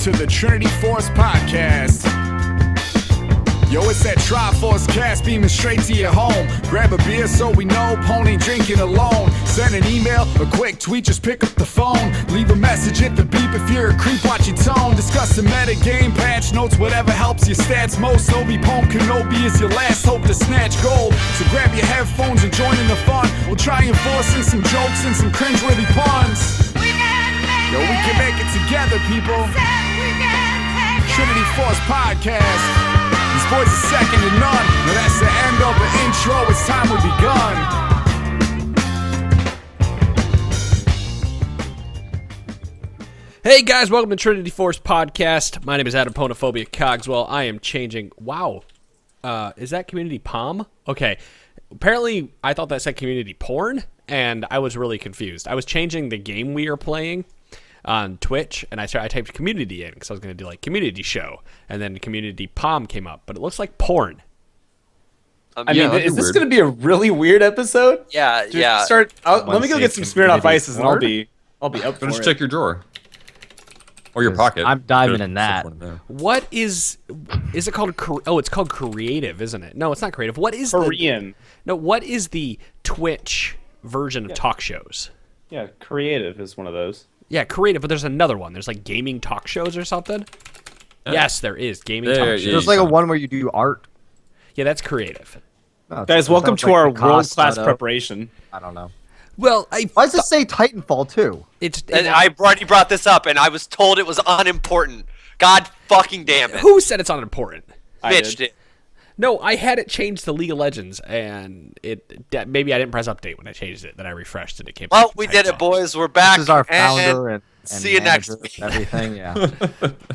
to the Trinity Force Podcast. Yo, it's that Triforce cast beaming straight to your home. Grab a beer so we know Pone ain't drinking alone. Send an email, a quick tweet, just pick up the phone. Leave a message, hit the beep if you're a creep, watch your tone. Discuss the meta game, patch notes, whatever helps your stats most. Obi-Pone Kenobi is your last hope to snatch gold. So grab your headphones and join in the fun. We'll try and force in some jokes and some cringeworthy puns. Yo, we can make it together, people. Trinity Force Podcast. These boys are second to none. Now that's the end of the intro. It's time we begun. Hey guys, welcome to Trinity Force Podcast. My name is Adam Ponophobia Cogswell. I am changing. Wow. Is that community palm? Okay. Apparently, I thought that said community porn, and I was really confused. I was changing the game we are playing on Twitch, and I typed community in because I was going to do like community show, and then community palm came up, but it looks like porn. I mean, is this going to be a really weird episode? Yeah, Just yeah. Let me go get some Smirnoff Ices, and I'll be up for Just it. check your drawer or your pocket. I'm diving in that. What is it called? It's called creative, isn't it? No, it's not creative. What is Korean? What is the Twitch version of talk shows? Yeah, creative is one of those. Yeah, creative, but there's another one. There's like gaming talk shows or something. Yes, there is gaming talk shows. There's like a one where you do art. Yeah, that's creative. No, Guys, welcome to our world-class preparation. I don't know. Well, Why does it say Titanfall 2? And I already brought this up, and I was told it was unimportant. God fucking damn it. Who said it's unimportant? Bitch did. No, I had it changed to League of Legends, and maybe I didn't press update when I changed it. Then I refreshed, and it came. Well, we did it, boys. We're back. This is our founder and see you next manager week. and everything, yeah.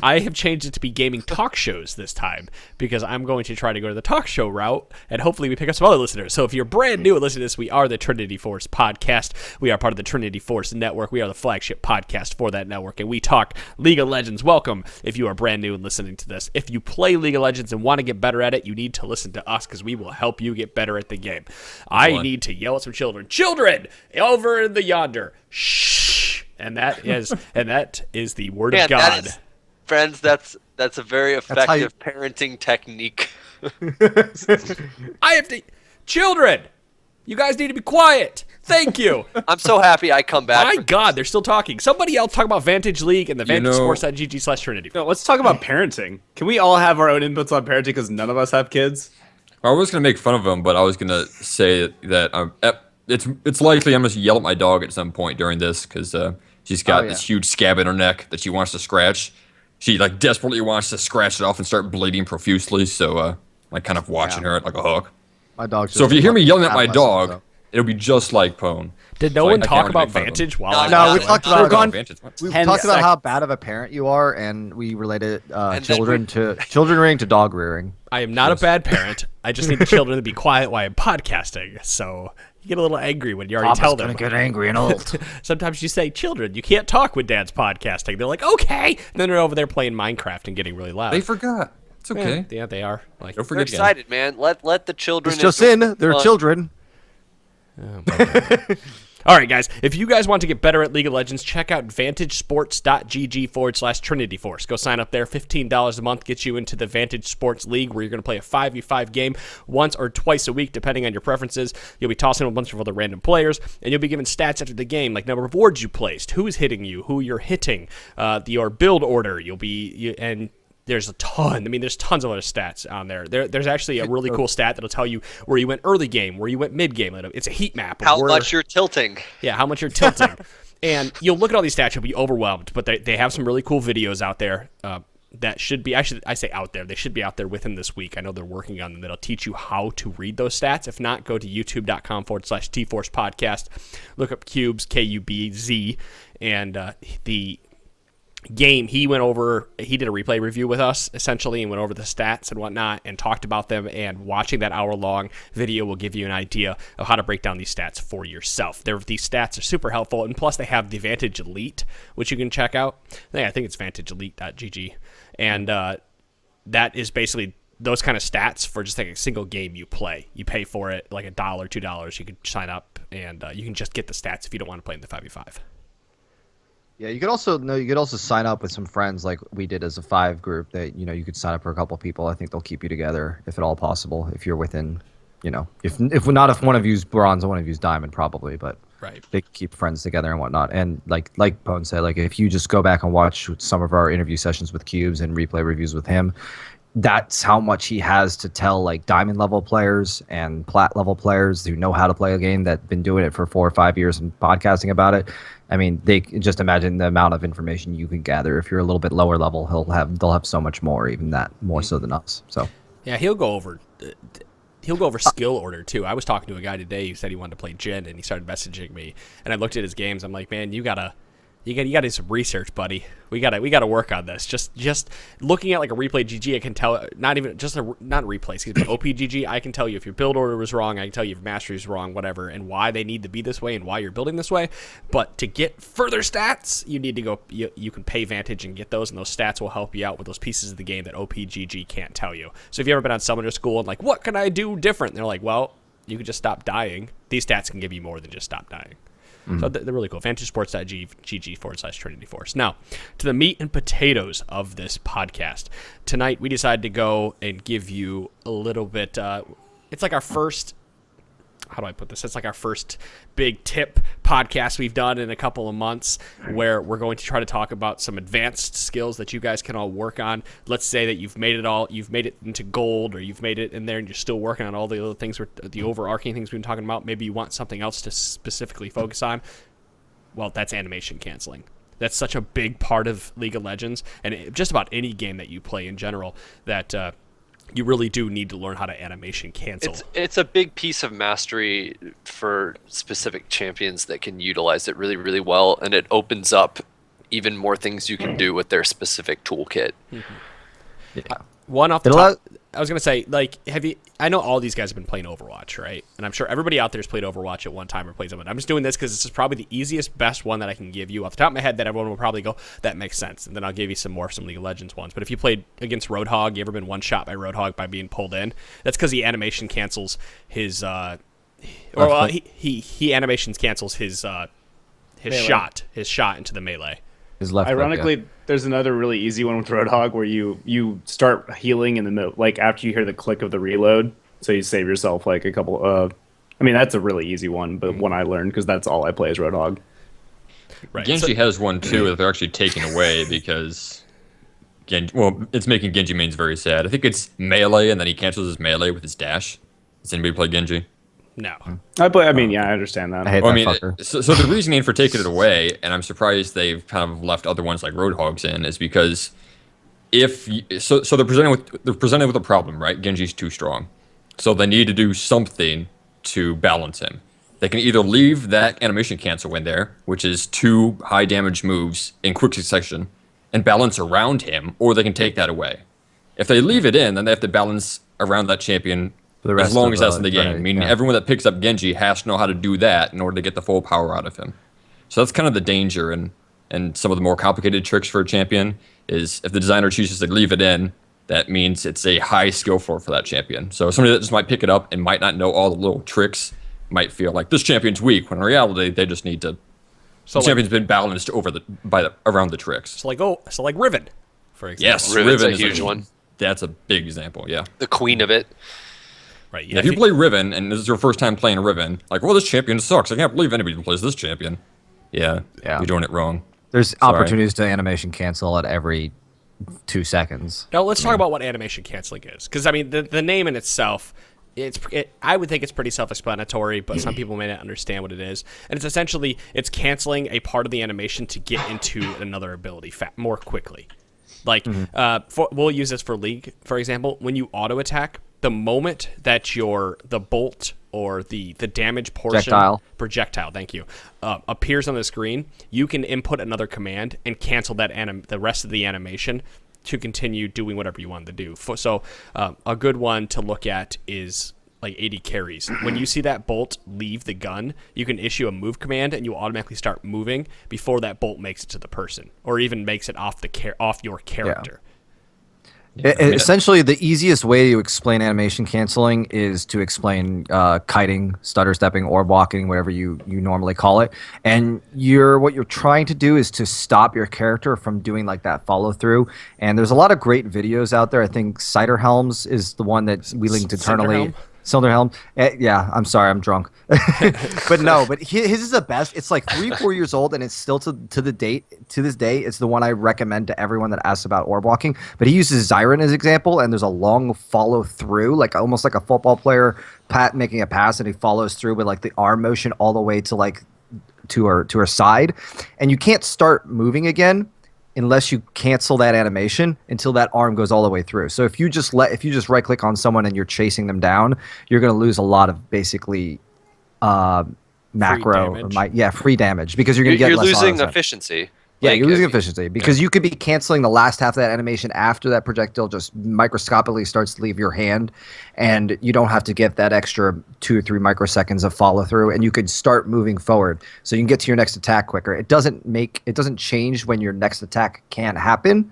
I have changed it to be gaming talk shows this time because I'm going to try to go to the talk show route, and hopefully we pick up some other listeners. So if you're brand new and listening to this, we are the Trinity Force Podcast. We are part of the Trinity Force Network. We are the flagship podcast for that network, and we talk League of Legends. Welcome if you are brand new and listening to this. If you play League of Legends and want to get better at it, you need to listen to us because we will help you get better at the game. I need to yell at some children. Children, over in the yonder. Shh. And that is the word of God. Friends, that's a very effective parenting technique. I have to. Children, you guys need to be quiet. Thank you. I'm so happy I come back. My God, they're still talking. Somebody else talk about Vantage League and the VantageSports.gg/Trinity. No, let's talk about parenting. Can we all have our own inputs on parenting because none of us have kids? I was gonna make fun of him, but I was gonna say that it's likely I'm gonna yell at my dog at some point during this because she's got this huge scab in her neck that she wants to scratch. She like desperately wants to scratch it off and start bleeding profusely. So like kind of watching her like a hawk. My dog's So if you hear me yelling at my dog, it'll be just like Pone. Did no one talk about Vantage while I No, was we talked about Vantage. we talked about how bad of a parent you are, and we related children rearing to dog rearing. I am not a bad parent. I just need the children to be quiet while I'm podcasting. So you get a little angry when you already tell them. Gonna get angry and old. Sometimes you say, children, you can't talk when Dad's podcasting. They're like, okay. And then they're over there playing Minecraft and getting really loud. They forgot. It's okay. Yeah, they are. Like, Don't They're forget again. excited, man. Let the children. It's just in. They're children. All right, guys. If you guys want to get better at League of Legends, check out VantageSports.gg/Trinity Force. Go sign up there. $15 a month gets you into the Vantage Sports League, where you're going to play a 5v5 game once or twice a week, depending on your preferences. You'll be tossing a bunch of other random players, and you'll be given stats after the game, like number of wards you placed, who's hitting you, who you're hitting, your build order. And there's a ton. I mean, there's tons of other stats on there. There's actually a really cool stat that'll tell you where you went early game, where you went mid game. It's a heat map. How much you're tilting. Yeah, how much you're tilting. And you'll look at all these stats, you'll be overwhelmed. But they have some really cool videos out there that should be, I say out there, they should be out there within this week. I know they're working on them that'll teach you how to read those stats. If not, go to youtube.com/TForce Podcast. Look up Cubes, KUBZ, and the game he did a replay review with us essentially and went over the stats and whatnot and talked about them, and watching that hour-long video will give you an idea of how to break down these stats for yourself. These stats are super helpful, and plus they have the Vantage Elite, which you can check out. I think it's vantageelite.gg, and that is basically those kind of stats for just like a single game you play. You pay for it like $1, $2. You can sign up, and you can just get the stats if you don't want to play in the 5v5. Yeah, you could also sign up with some friends like we did as a 5 group that you could sign up for a couple people. I think they'll keep you together if at all possible. If you're within, if one of you's bronze and one of you's diamond probably, but Right. they keep friends together and whatnot. And like Bone said, like if you just go back and watch some of our interview sessions with Cubes and replay reviews with him, that's how much he has to tell like diamond level players and plat level players who know how to play a game that've been doing it for 4 or 5 years and podcasting about it. I mean, they just imagine the amount of information you can gather. If you're a little bit lower level, they'll have so much more, even that more so than us. So Yeah, he'll go over skill order too. I was talking to a guy today who said he wanted to play Jin, and he started messaging me, and I looked at his games. I'm like, man, you gotta do some research, buddy. We gotta work on this. Just looking at like a replay GG, I can tell. Not replay, excuse me, OPGG. I can tell you if your build order was wrong. I can tell you if mastery is wrong, whatever, and why they need to be this way and why you're building this way. But to get further stats, you need to go. You can pay Vantage and get those, and those stats will help you out with those pieces of the game that OPGG can't tell you. So if you've ever been on Summoner School and like, what can I do different? And they're like, well, you can just stop dying. These stats can give you more than just stop dying. So they're really cool. VantageSports.gg/Trinity Force. Now, to the meat and potatoes of this podcast. Tonight, we decided to go and give you a little bit. It's like our first. How do I put this? It's like our first big tip podcast we've done in a couple of months, where we're going to try to talk about some advanced skills that you guys can all work on. Let's say that you've made it into gold, or you've made it in there and you're still working on all the other things, the overarching things we've been talking about. Maybe you want something else to specifically focus on. Well, that's animation canceling. That's such a big part of League of Legends, and just about any game that you play in general, that you really do need to learn how to animation cancel. It's a big piece of mastery for specific champions that can utilize it really, really well, and it opens up even more things you can do with their specific toolkit. yeah. One off the top, I was going to say, like, I know all these guys have been playing Overwatch, right? And I'm sure everybody out there has played Overwatch at one time or played something. I'm just doing this because this is probably the easiest, best one that I can give you off the top of my head that everyone will probably go, that makes sense. And then I'll give you some League of Legends ones. But if you played against Roadhog, you ever been one shot by Roadhog by being pulled in? That's because he animation cancels his, he animations cancels his shot into the melee. His left Ironically, hook, there's another really easy one with Roadhog where you start healing in the middle, like after you hear the click of the reload, so you save yourself like a couple of. I mean, that's a really easy one, but one I learned because that's all I play is Roadhog. Right. Genji has one too that they're actually taking away because it's making Genji mains very sad. I think it's melee, and then he cancels his melee with his dash. Does anybody play Genji? No. I mean, I understand that. I hate Well, that fucker. so the reasoning for taking it away, and I'm surprised they've kind of left other ones like Roadhogs in, is because they're presented with a problem, right? Genji's too strong, so they need to do something to balance him. They can either leave that animation cancel in there, which is 2 high damage moves in quick succession, and balance around him, or they can take that away. If they leave it in, then they have to balance around that champion as long as that's in the game. Meaning everyone that picks up Genji has to know how to do that in order to get the full power out of him. So that's kind of the danger, and some of the more complicated tricks for a champion is if the designer chooses to leave it in, that means it's a high skill floor for that champion. So somebody that just might pick it up and might not know all the little tricks might feel like this champion's weak, when in reality they just need to. So the champion's been balanced around the tricks. So like Riven, for example. Yes, Riven's Riven a is huge one. That's a big example. Yeah. The queen of it. Right. Yeah, if you play Riven and this is your first time playing Riven, like, well, this champion sucks. I can't believe anybody plays this champion. Yeah, you're doing it wrong. There's opportunities to animation cancel at every 2 seconds. Now let's talk about what animation canceling is, because I mean the name in itself, I would think it's pretty self-explanatory, but some people may not understand what it is. And it's essentially canceling a part of the animation to get into another ability more quickly. Like we'll use this for League, for example. When you auto attack, the moment that the bolt or the damage portion projectile, thank you, appears on the screen, you can input another command and cancel the rest of the animation to continue doing whatever you want to do. So a good one to look at is like 80 carries. When you see that bolt leave the gun, you can issue a move command and you automatically start moving before that bolt makes it to the person, or even makes it off your character. Essentially, the easiest way to explain animation canceling is to explain kiting, stutter stepping, orb walking, whatever you normally call it. And what you're trying to do is to stop your character from doing like that follow through. And there's a lot of great videos out there. I think Cider Helms is the one that we linked internally. Silderhelm. Yeah, I'm sorry, I'm drunk. but his is the best. It's like 3-4 years old, and it's still to this day, it's the one I recommend to everyone that asks about orb walking. But he uses Zyron as example, and there's a long follow through, like almost like a football player making a pass, and he follows through with like the arm motion all the way to like to her side, and you can't start moving again unless you cancel that animation until that arm goes all the way through. So if you just right click on someone and you're chasing them down, you're going to lose a lot of basically macro free damage because you're going to get less losing auto-set. Efficiency. Yeah, you're losing efficiency because you could be canceling the last half of that animation after that projectile just microscopically starts to leave your hand, and you don't have to get that extra 2 or 3 microseconds of follow through, and you could start moving forward so you can get to your next attack quicker. It doesn't change when your next attack can happen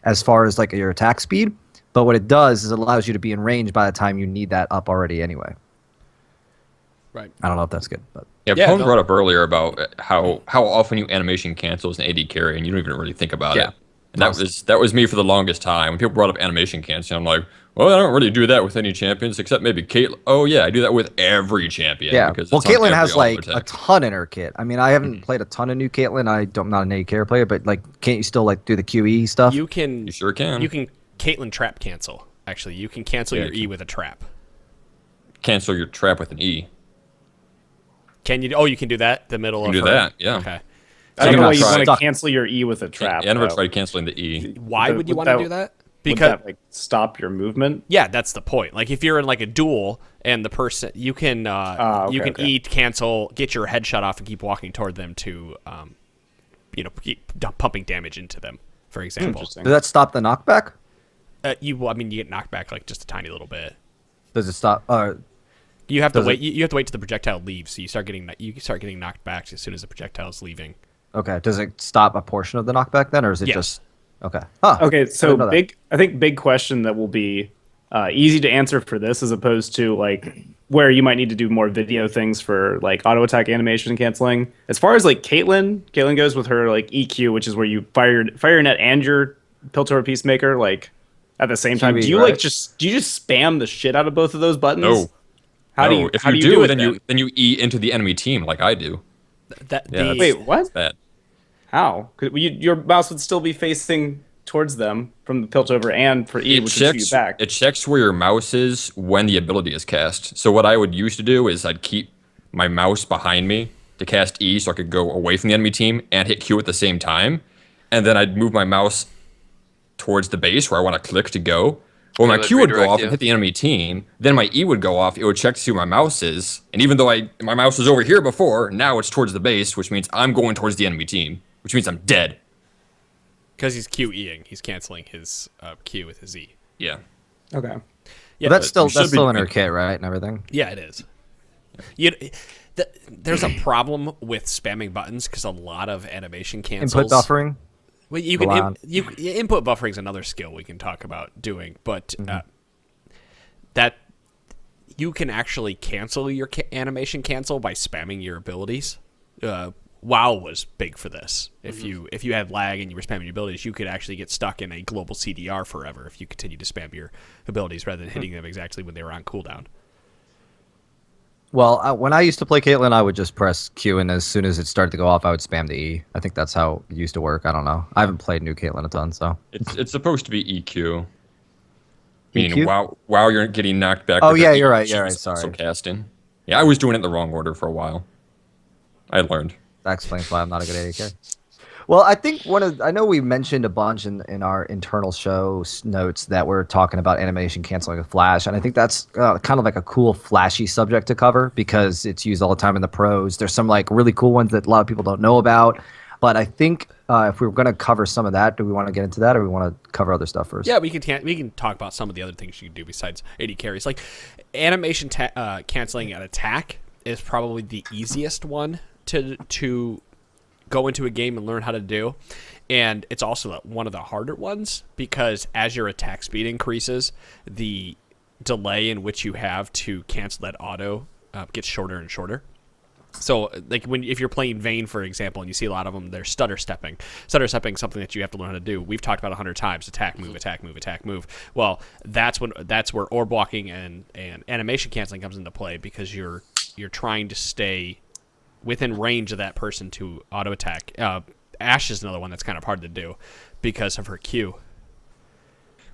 as far as like your attack speed, but what it does is it allows you to be in range by the time you need that up already anyway. Right. I don't know if that's good, but Pone brought up earlier about how often you animation cancel as an AD carry, and you don't even really think about it. And that was me for the longest time. When people brought up animation cancel, I'm like, well, I don't really do that with any champions except maybe Caitlyn. Oh yeah, I do that with every champion. Yeah. Because well, Caitlyn has like a ton in her kit. I mean, I haven't played a ton of new Caitlyn. I'm not an AD carry player, but like, can't you still like do the QE stuff? You sure can. You can Caitlyn trap cancel. Actually, you can cancel your E with a trap. Cancel your trap with an E. Can you? Oh, you can do that. The middle of do that. Yeah. Okay. I don't know why you want to cancel your E with a trap. I never tried canceling the E. Why would you want to do that? Because would that, like, stop your movement. Yeah, that's the point. Like if you're in like a duel and the person you can E cancel, get your headshot off, and keep walking toward them to keep pumping damage into them. For example. Does that stop the knockback? You get knocked back like just a tiny little bit. Does it stop? You have to wait. You have to wait till the projectile leaves, so you start getting knocked back as soon as the projectile is leaving. Okay. Does it stop a portion of the knockback then, or is it just okay? Okay. So I think big question that will be easy to answer for this, as opposed to like where you might need to do more video things for like auto attack animation canceling. As far as like Caitlyn goes with her like EQ, which is where you fire your net and your Piltover Peacemaker like at the same time. Do you just spam the shit out of both of those buttons? No. How do you do it then you E into the enemy team like I do. Wait, what? Bad. How? Your mouse would still be facing towards them from the Piltover, and for E, which would shoot you back. It checks where your mouse is when the ability is cast. So what I would used to do is I'd keep my mouse behind me to cast E so I could go away from the enemy team and hit Q at the same time. And then I'd move my mouse towards the base where I want to click to go. Well, my Q would go off and hit the enemy team. Then my E would go off. It would check to see where my mouse is. And even though my mouse was over here before, now it's towards the base, which means I'm going towards the enemy team, which means I'm dead. Because he's QEing. He's canceling his Q with his E. Yeah. Okay. Yeah, but that's still in her kit, right, and everything? Yeah, it is. There's a problem with spamming buttons because a lot of animation cancels. Input buffering? Well, input buffering is another skill we can talk about doing, but that you can actually cancel your animation cancel by spamming your abilities. WoW was big for this. If you had lag and you were spamming your abilities, you could actually get stuck in a global CDR forever if you continue to spam your abilities rather than hitting them exactly when they were on cooldown. Well, when I used to play Caitlyn, I would just press Q, and as soon as it started to go off, I would spam the E. I think that's how it used to work. I don't know. I haven't played new Caitlyn a ton, so. It's supposed to be EQ. EQ? Meaning while you're getting knocked back. Oh, yeah, you're right. Sorry. So casting. Yeah, I was doing it in the wrong order for a while. I learned. That explains why I'm not a good AD carry. Well, I think I know we mentioned a bunch in our internal show notes that we're talking about animation canceling with Flash, and I think that's kind of like a cool flashy subject to cover because it's used all the time in the pros. There's some like really cool ones that a lot of people don't know about, but I think if we were going to cover some of that, do we want to get into that or we want to cover other stuff first? Yeah, we can talk about some of the other things you can do besides AD carries. Like animation canceling an attack is probably the easiest one to go into a game and learn how to do. And it's also one of the harder ones because as your attack speed increases, the delay in which you have to cancel that auto gets shorter and shorter. So, like if you're playing Vayne, for example, and you see a lot of them, they're stutter stepping. Stutter stepping is something that you have to learn how to do. We've talked about 100 times: attack, move, attack, move, attack, move. Well, that's where orb blocking and animation canceling comes into play because you're trying to stay within range of that person to auto attack. Ashe is another one that's kind of hard to do because of her Q.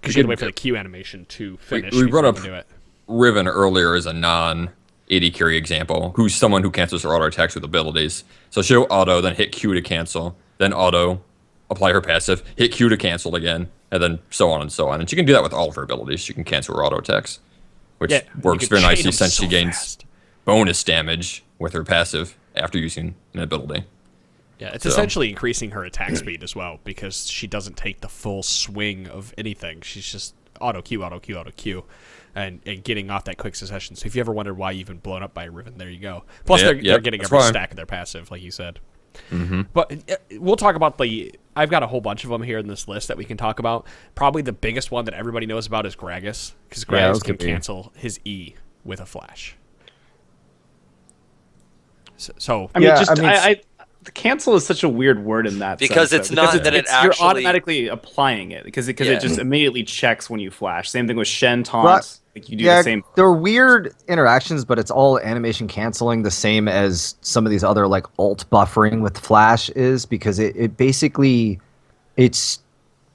Because you have to wait for the Q animation to finish. We brought up do it. Riven earlier as a non-AD carry example, who's someone who cancels her auto attacks with abilities. So she'll auto, then hit Q to cancel, then auto, apply her passive, hit Q to cancel again, and then so on and so on. And she can do that with all of her abilities. She can cancel her auto attacks, which works very nicely since she gains bonus damage with her passive after using an ability. Yeah, it's essentially increasing her attack speed as well because she doesn't take the full swing of anything. She's just auto Q, auto Q, auto Q, and getting off that quick succession. So if you ever wondered why you've been blown up by a Riven, there you go. Plus, they're getting every stack of their passive, like you said. Mm-hmm. But we'll talk about I've got a whole bunch of them here in this list that we can talk about. Probably the biggest one that everybody knows about is Gragas, because Gragas can cancel his E with a flash. So I mean, the cancel is such a weird word in that because sense, it's not that it actually you're automatically applying it because it just immediately checks when you flash. Same thing with Shen taunt. Like you do the same. They're weird interactions, but it's all animation canceling, the same as some of these other like alt buffering with flash is, because it basically it's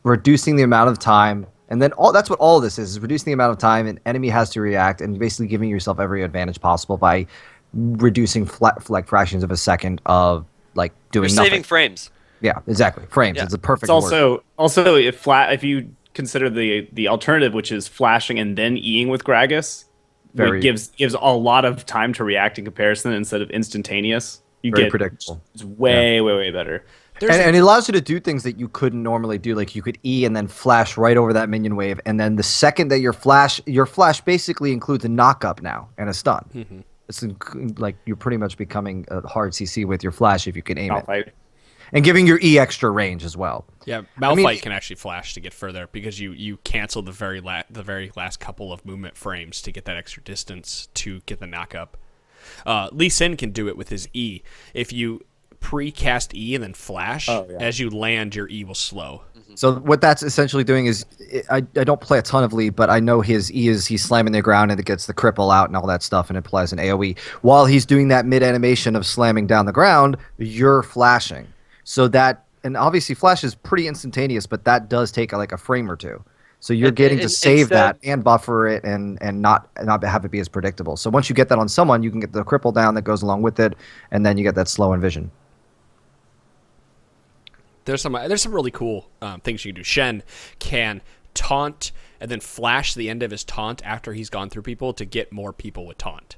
reducing the amount of time, and then that's what all this is reducing the amount of time an enemy has to react, and basically giving yourself every advantage possible by reducing fractions of a second of like doing You're nothing. saving frames. Yeah, exactly. Frames. Yeah. It's a perfect. It's also if you consider the alternative, which is flashing and then Eing with Gragas, it gives a lot of time to react in comparison instead of instantaneous. You get predictable. It's way better. And it allows you to do things that you couldn't normally do. Like you could E and then flash right over that minion wave, and then the second that your flash basically includes a knock-up now and a stun. Mm-hmm. It's like you're pretty much becoming a hard CC with your flash if you can aim it. And giving your E extra range as well. Yeah, Malphite can actually flash to get further because you cancel the very last couple of movement frames to get that extra distance to get the knock-up. Lee Sin can do it with his E. If you pre-cast E and then flash, as you land, your E will slow. So what that's essentially doing is, I don't play a ton of Lee, but I know his E is he's slamming the ground and it gets the cripple out and all that stuff and it applies an AoE. While he's doing that mid-animation of slamming down the ground, you're flashing. So that, and obviously flash is pretty instantaneous, but that does take like a frame or two. So you're getting to save that and buffer it and not have it be as predictable. So once you get that on someone, you can get the cripple down that goes along with it, and then you get that slow and vision. There's some really cool things you can do. Shen can taunt and then flash the end of his taunt after he's gone through people to get more people with taunt.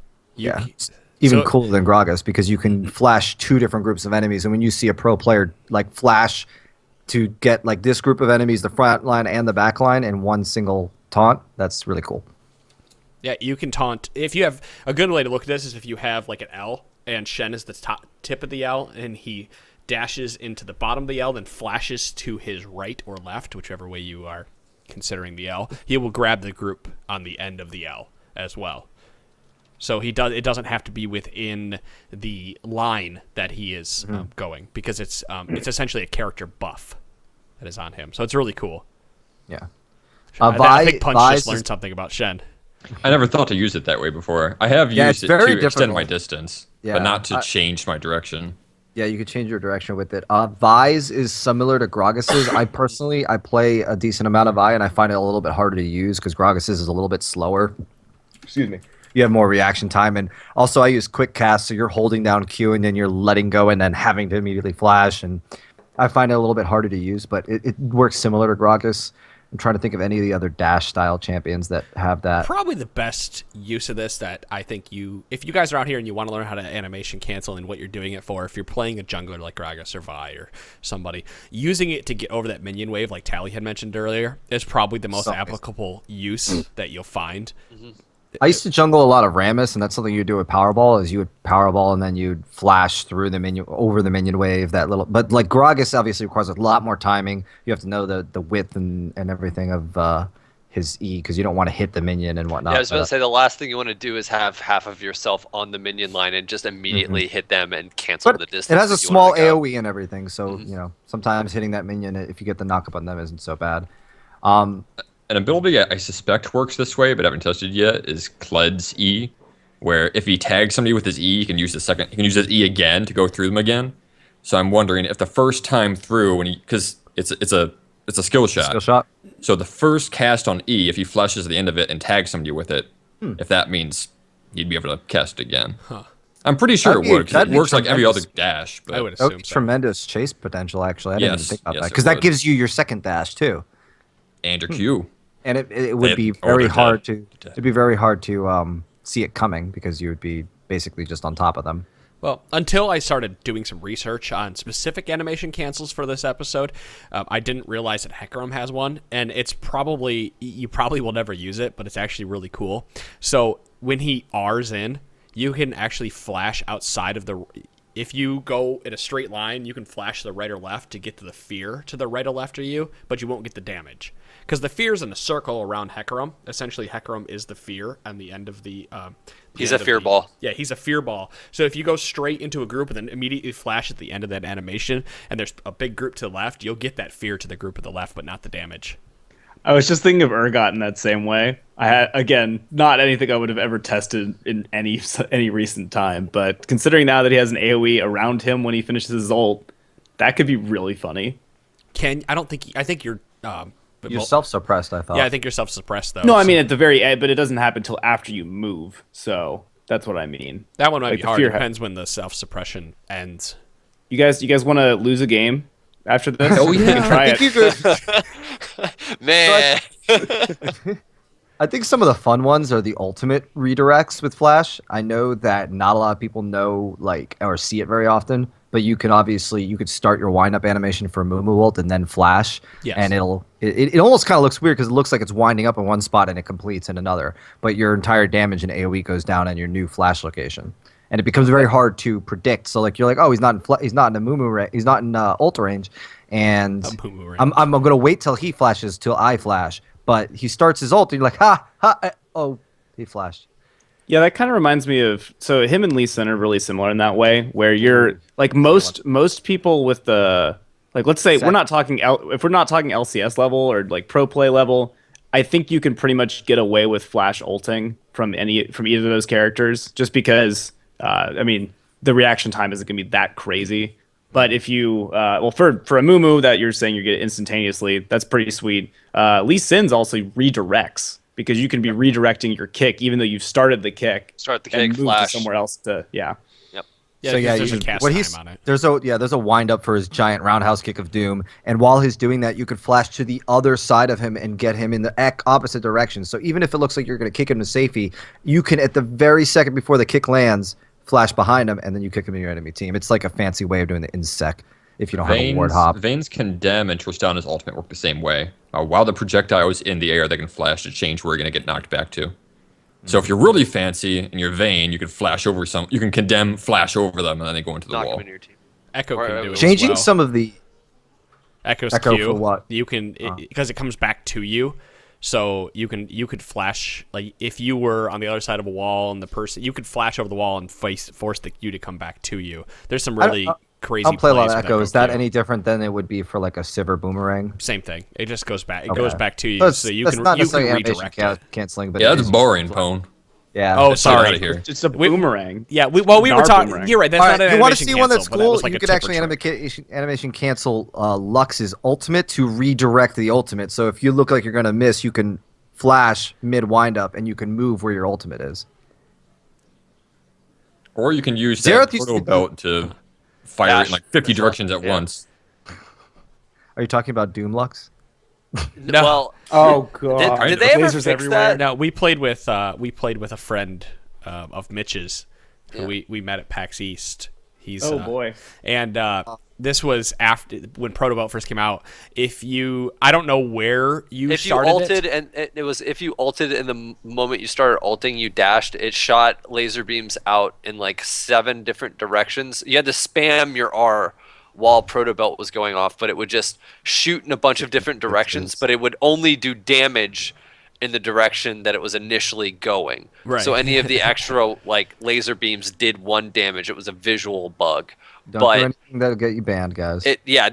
Even cooler than Gragas, because you can flash two different groups of enemies, and when you see a pro player like flash to get like this group of enemies, the front line and the back line, in one single taunt, that's really cool. Yeah, you can taunt. If you have a good way to look at this is if you have like an L and Shen is the top tip of the L, and he dashes into the bottom of the L, then flashes to his right or left, whichever way you are considering the L. He will grab the group on the end of the L as well. So it doesn't have to be within the line that he is going, because it's essentially a character buff that is on him. So it's really cool. Yeah. I think Punch just learned something about Shen. I never thought to use it that way before. I have used it to extend my distance, but not to change my direction. Yeah, you can change your direction with it. Vi's is similar to Gragas's. I play a decent amount of Vi, and I find it a little bit harder to use because Gragas's is a little bit slower. Excuse me. You have more reaction time, and also I use quick cast, so you're holding down Q and then you're letting go and then having to immediately flash, and I find it a little bit harder to use, but it works similar to Gragas. I'm trying to think of any of the other dash style champions that have that. Probably the best use of this that I think if you guys are out here and you want to learn how to animation cancel and what you're doing it for, if you're playing a jungler like Gragas or Vi or somebody, using it to get over that minion wave like Tally had mentioned earlier is probably the most applicable use that you'll find. I used to jungle a lot of Rammus, and that's something you do with Powerball. Is you would Powerball and then you'd flash through the minion over the minion wave. But like Gragas obviously requires a lot more timing. You have to know the width and everything of his E because you don't want to hit the minion and whatnot. Yeah, I was about to say the last thing you want to do is have half of yourself on the minion line and just immediately hit them and cancel But the distance. it has a that you small wanted to go. AoE and everything, so sometimes hitting that minion if you get the knock up on them isn't so bad. An ability I suspect works this way, but haven't tested yet, is Kled's E, where if he tags somebody with his E, he can use his E again to go through them again. So I'm wondering if the first time through, because it's a skill shot. Skill shot. So the first cast on E, if he flashes at the end of it and tags somebody with it, if that means he'd be able to cast it again. Huh. I'm pretty sure That'd it be- works. It that'd be works like every other tremendous. dash. But I would That would assume be so. tremendous chase potential, actually. I didn't even Yes, think about yes, that it because that would. gives you your second dash too, And your Q. and it would be Oh, very they're hard dead. to it'd be very hard to see it coming because you would be basically just on top of them. Well, until I started doing some research on specific animation cancels for this episode, I didn't realize that Hecarim has one, and you probably will never use it, but it's actually really cool. So when he R's in, you can actually flash outside of if you go in a straight line, you can flash to the right or left to get to the fear to the right or left of you, but you won't get the damage. Because the fear's in a circle around Hecarim. Essentially, Hecarim is the fear on the end of the... He's a fear ball. Yeah, he's a fear ball. So if you go straight into a group and then immediately flash at the end of that animation, and there's a big group to the left, you'll get that fear to the group at the left, but not the damage. I was just thinking of Urgot in that same way. I had, again, not anything I would have ever tested in any recent time, but considering now that he has an AoE around him when he finishes his ult, that could be really funny. I think you're... You're self-suppressed, I thought. Yeah, I think you're self-suppressed, though. No, I so mean at the very end, but it doesn't happen until after you move. So that's what I mean. that one might like be the hard. fear It depends when the self-suppression ends. You guys want to lose a game after this? Oh, We yeah. can try I think it. Man. I think some of the fun ones are the ultimate redirects with Flash. I know that not a lot of people know or see it very often, but you could start your wind-up animation for Moo ult and then Flash, Yes. and it almost kind of looks weird because it looks like it's winding up in one spot and it completes in another, but your entire damage in AoE goes down in your new Flash location, and it becomes very hard to predict. So you're like, oh, he's not in he's not in ult range, and A Moo range. I'm gonna wait till he flashes till I flash. But he starts his ult, and you're like, oh, he flashed. Yeah, that kind of reminds me of him and Lee Sin are really similar in that way, where you're like most people with the let's say we're not talking if we're not talking LCS level or like pro play level, I think you can pretty much get away with Flash ulting from either of those characters, just because the reaction time isn't gonna be that crazy. But if you, for a Moo that you're saying you get it instantaneously, that's pretty sweet. Lee Sin's also redirects because you can be redirecting your kick even though you've started the kick. Start the and kick, move flash. to somewhere else to Yeah, So yeah, there's a cast time on it. there's a wind up for his giant roundhouse kick of doom, and while he's doing that, you could flash to the other side of him and get him in the opposite direction. So even if it looks like you're going to kick him to safety, you can at the very second before the kick lands, flash behind him, and then you kick him in your enemy team. It's like a fancy way of doing the insec if you don't have a ward hop. Vayne's Condemn and Tristana's ultimate work the same way. While the projectile is in the air, they can flash to change where you're going to get knocked back to. So if you're really fancy and you're Vayne, you can flash over you can Condemn, flash over them, and then they go into the Knock him wall. into your team. Echo Or, can do it Changing as well. some of the Echo's Echo Q. for what? You can because it comes back to you, so you could flash like if you were on the other side of a wall and the person you could flash over the wall and force the Q to come back to you. There's some really crazy. I'll play a lot plays of with Echo. Is that Q. any different than it would be for like a Sivir boomerang? Same thing. It just goes back. It Okay. goes back to you, That's, so you that's can not you can necessarily animation redirect it. canceling, but Yeah, it that's is- boring, Pone. Yeah. Oh, Get sorry. out of here. It's a We- boomerang. Yeah, we were Nar talking. boomerang. You're right. That's All not right, an you want to animation see one that's cancel, but that was cool? like You a could tip or actually trick. animation cancel Lux's ultimate to redirect the ultimate. So if you look like you're gonna miss, you can flash mid wind up and you can move where your ultimate is. Or you can use Xerath that used portal to- belt to fire Dash. it in like 50 directions at Yeah. once. Are you talking about Doom Lux? No. Well, Oh god. did they ever Lasers fix everywhere. that? No, we played with a friend of Mitch's who we met at PAX East. He's Oh boy. And this was after when Proto Belt first came out. I don't know where you started ulted and it was if you ulted in the moment you started ulting, you dashed. It shot laser beams out in like 7 different directions. You had to spam your R while Proto Belt was going off, but it would just shoot in a bunch of different directions. But it would only do damage in the direction that it was initially going. Right. So any of the extra like laser beams did 1 damage. It was a visual bug. Don't do anything that'll get you banned, guys.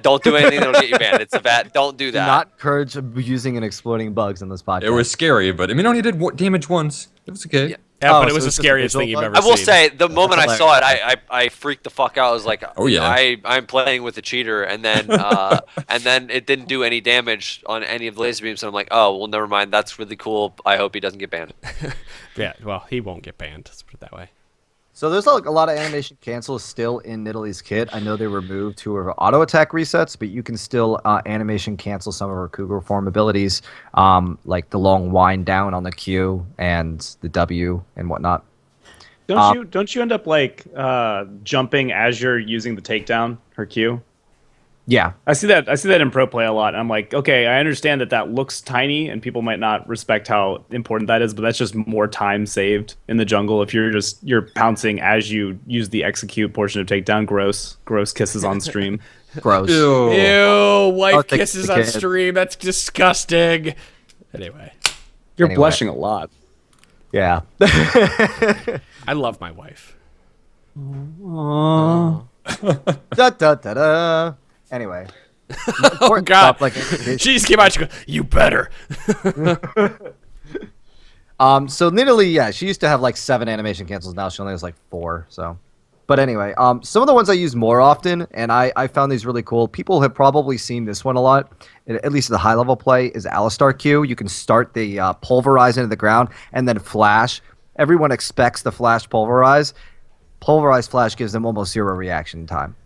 Don't do anything that'll get you banned. It's a bad. Don't do that. Do not encourage using and exploding bugs in this podcast. It was scary, but I mean, only did damage once. It was okay. Yeah. Yeah, Oh, but it so was the it's just a scariest visual thing you've bug? ever I will seen. say the moment I That's saw it, I freaked the fuck out. I was like, Oh, yeah. I'm playing with a cheater, and then it didn't do any damage on any of the laser beams. And I'm like, oh well, never mind. That's really cool. I hope he doesn't get banned. Yeah, well, he won't get banned. Let's put it that way. So there's like a lot of animation cancels still in Nidalee's kit. I know they were moved to her auto attack resets, but you can still animation cancel some of her Cougar form abilities, like the long wind down on the Q and the W and whatnot. Don't you end up like jumping as you're using the takedown, her Q? Yeah. I see that in pro play a lot. And I'm like, okay, I understand that looks tiny and people might not respect how important that is, but that's just more time saved in the jungle if you're pouncing as you use the execute portion of takedown. Gross kisses on stream. Gross. Ew, wife Oh, kisses on kid. stream. That's disgusting. Anyway, You're blushing a lot. Yeah. I love my wife. Da da da da. Anyway. Oh God! Like, She just came out. She goes, "You better." So Nidalee, yeah, she used to have like 7 animation cancels. Now she only has like 4. So, but anyway, some of the ones I use more often, and I found these really cool. People have probably seen this one a lot, at least the high level play, is Alistar Q. You can start the pulverize into the ground and then flash. Everyone expects the flash pulverize. Pulverize flash gives them almost 0 reaction time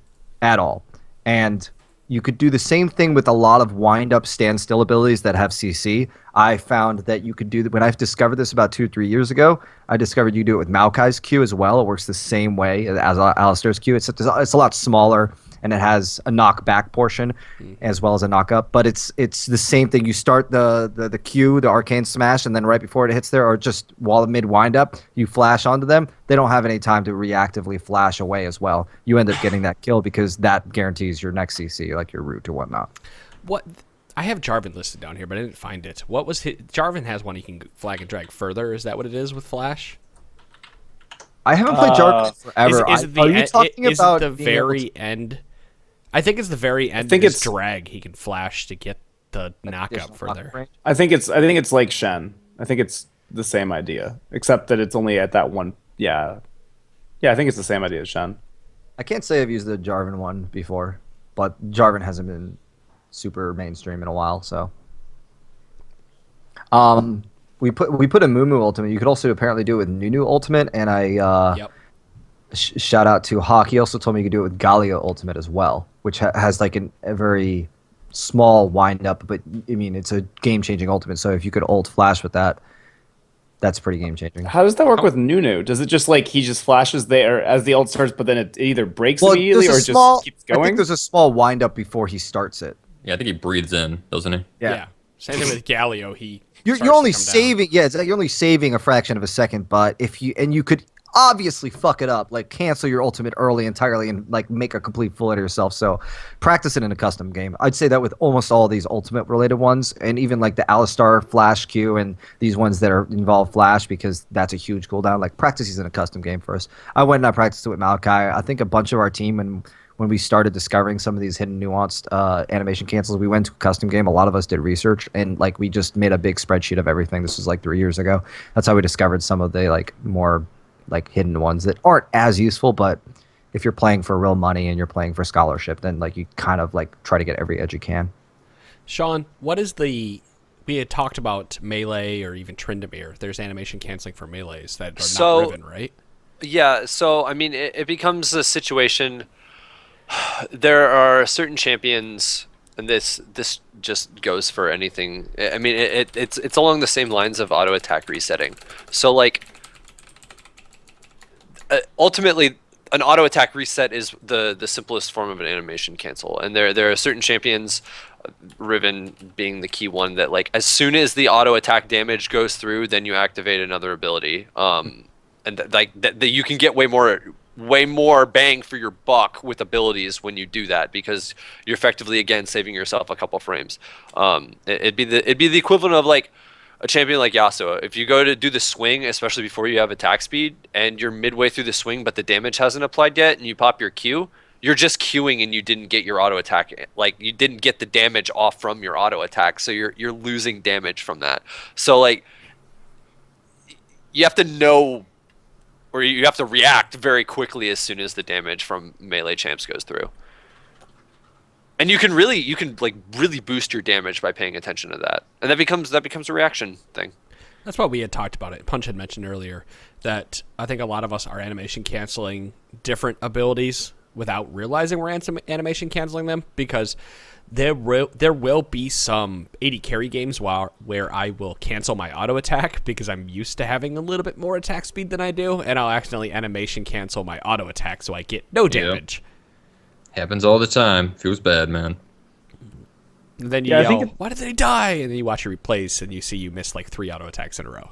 at all. And you could do the same thing with a lot of wind-up standstill abilities that have CC. I found that you could do that when I discovered this about 2 or 3 years ago. I discovered you do it with Maokai's Q as well. It works the same way as Alistar's Q. It's a lot smaller, and it has a knockback portion as well as a knockup. But it's the same thing. You start the Q, the Arcane Smash, and then right before it hits there, or just while mid wind-up, you flash onto them. They don't have any time to reactively flash away as well. You end up getting that kill because that guarantees your next CC, like your root or whatnot. What? I have Jarvan listed down here, but I didn't find it. What was Jarvan has one you can flag and drag further. Is that what it is with Flash? I haven't played Jarvan forever. Is it Are you talking about the being able very end? I think it's the very end. I think of his it's drag. He can flash to get the knockup further. range? I think it's like Shen. I think it's the same idea, except that it's only at that one. Yeah, I think it's the same idea as Shen. I can't say I've used the Jarvan one before, but Jarvan hasn't been super mainstream in a while, so. We put a Moo ultimate. You could also apparently do it with Nunu ultimate, and I Yep. shout out to Hawk. He also told me you could do it with Galio ultimate as well, which has like a very small wind up, but I mean it's a game changing ultimate. So if you could ult flash with that, that's pretty game changing. How does that work with Nunu? Does it just like he just flashes there as the ult starts, but then it either breaks immediately or just keeps I think going? there's a small wind up before he starts it. Yeah, I think he breathes in, doesn't he? Yeah. Same thing with Galio. You're starts to only come down. saving, yeah, it's like you're only saving a fraction of a second, but you could obviously fuck it up, like cancel your ultimate early entirely and like make a complete fool out of yourself. So practice it in a custom game. I'd say that with almost all these ultimate related ones, and even like the Alistar Flash Q and these ones that are involve Flash, because that's a huge cooldown. Like practice these in a custom game first. I went and I practiced it with Maokai. I think a bunch of our team, and when we started discovering some of these hidden nuanced animation cancels, we went to a custom game. A lot of us did research, and like we just made a big spreadsheet of everything. This was like 3 years ago. That's how we discovered some of the like more like hidden ones that aren't as useful, but if you're playing for real money and you're playing for scholarship, then like you kind of like try to get every edge you can. Sean, what is we had talked about Melee or even Tryndamere. There's animation canceling for Melees that are not Riven, right? Yeah, so I mean, it becomes a situation. There are certain champions, and this just goes for anything. I mean, it's along the same lines of auto attack resetting. So like, ultimately, an auto attack reset is the simplest form of an animation cancel, and there are certain champions, Riven being the key one, that like as soon as the auto attack damage goes through, then you activate another ability, and that you can get way more bang for your buck with abilities when you do that, because you're effectively again saving yourself a couple frames. It'd be the equivalent of like a champion like Yasuo. If you go to do the swing, especially before you have attack speed, and you're midway through the swing but the damage hasn't applied yet, and you pop your Q, you're just queuing and you didn't get your auto attack. Like you didn't get the damage off from your auto attack, so you're losing damage from that. So like you have to know, or you have to react very quickly as soon as the damage from melee champs goes through. And you can really boost your damage by paying attention to that, and that becomes a reaction thing. That's what we had talked about it. Punch had mentioned earlier that I think a lot of us are animation canceling different abilities without realizing we're animation canceling them, because there will be some AD carry games where I will cancel my auto attack because I'm used to having a little bit more attack speed than I do, and I'll accidentally animation cancel my auto attack so I get no damage. Yep. Happens all the time. Feels bad, man. And then you yell, why did they die? And then you watch your replays and you see you missed like 3 auto attacks in a row.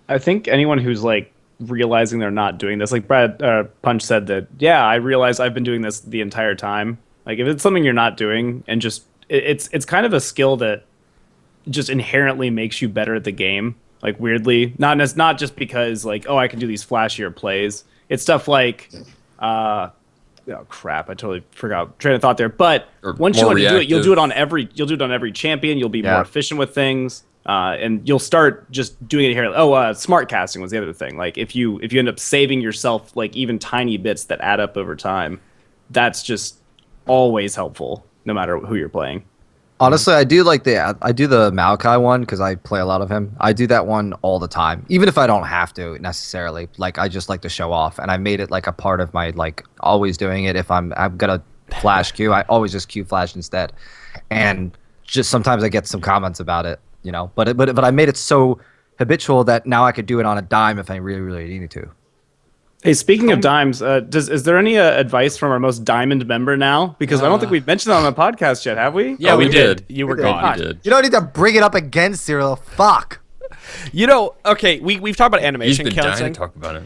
I think anyone who's like realizing they're not doing this, like Brad Punch said that, yeah, I realize I've been doing this the entire time. Like if it's something you're not doing, and just it's kind of a skill that just inherently makes you better at the game. Like weirdly, not just because like, oh, I can do these flashier plays. It's stuff like oh crap! I totally forgot train of thought there. But once you learn to do it, you'll do it on every champion. You'll be more efficient with things, and you'll start just doing it here. Oh, smart casting was the other thing. Like if you end up saving yourself like even tiny bits that add up over time, that's just always helpful, no matter who you're playing. Honestly, I do the Maokai one because I play a lot of him. I do that one all the time, even if I don't have to necessarily. Like I just like to show off, and I made it like a part of my like always doing it. If I'm gonna flash Q, I always just Q flash instead. And just sometimes I get some comments about it, you know. But I made it so habitual that now I could do it on a dime if I really needed to. Hey, speaking of dimes, is there any advice from our most diamond member now? Because I don't think we've mentioned that on the podcast yet, have we? Yeah, we did. You were gone. You don't need to bring it up again, Cyril. Fuck. You know, okay, we've talked about animation He's been canceling. dying to talk about it.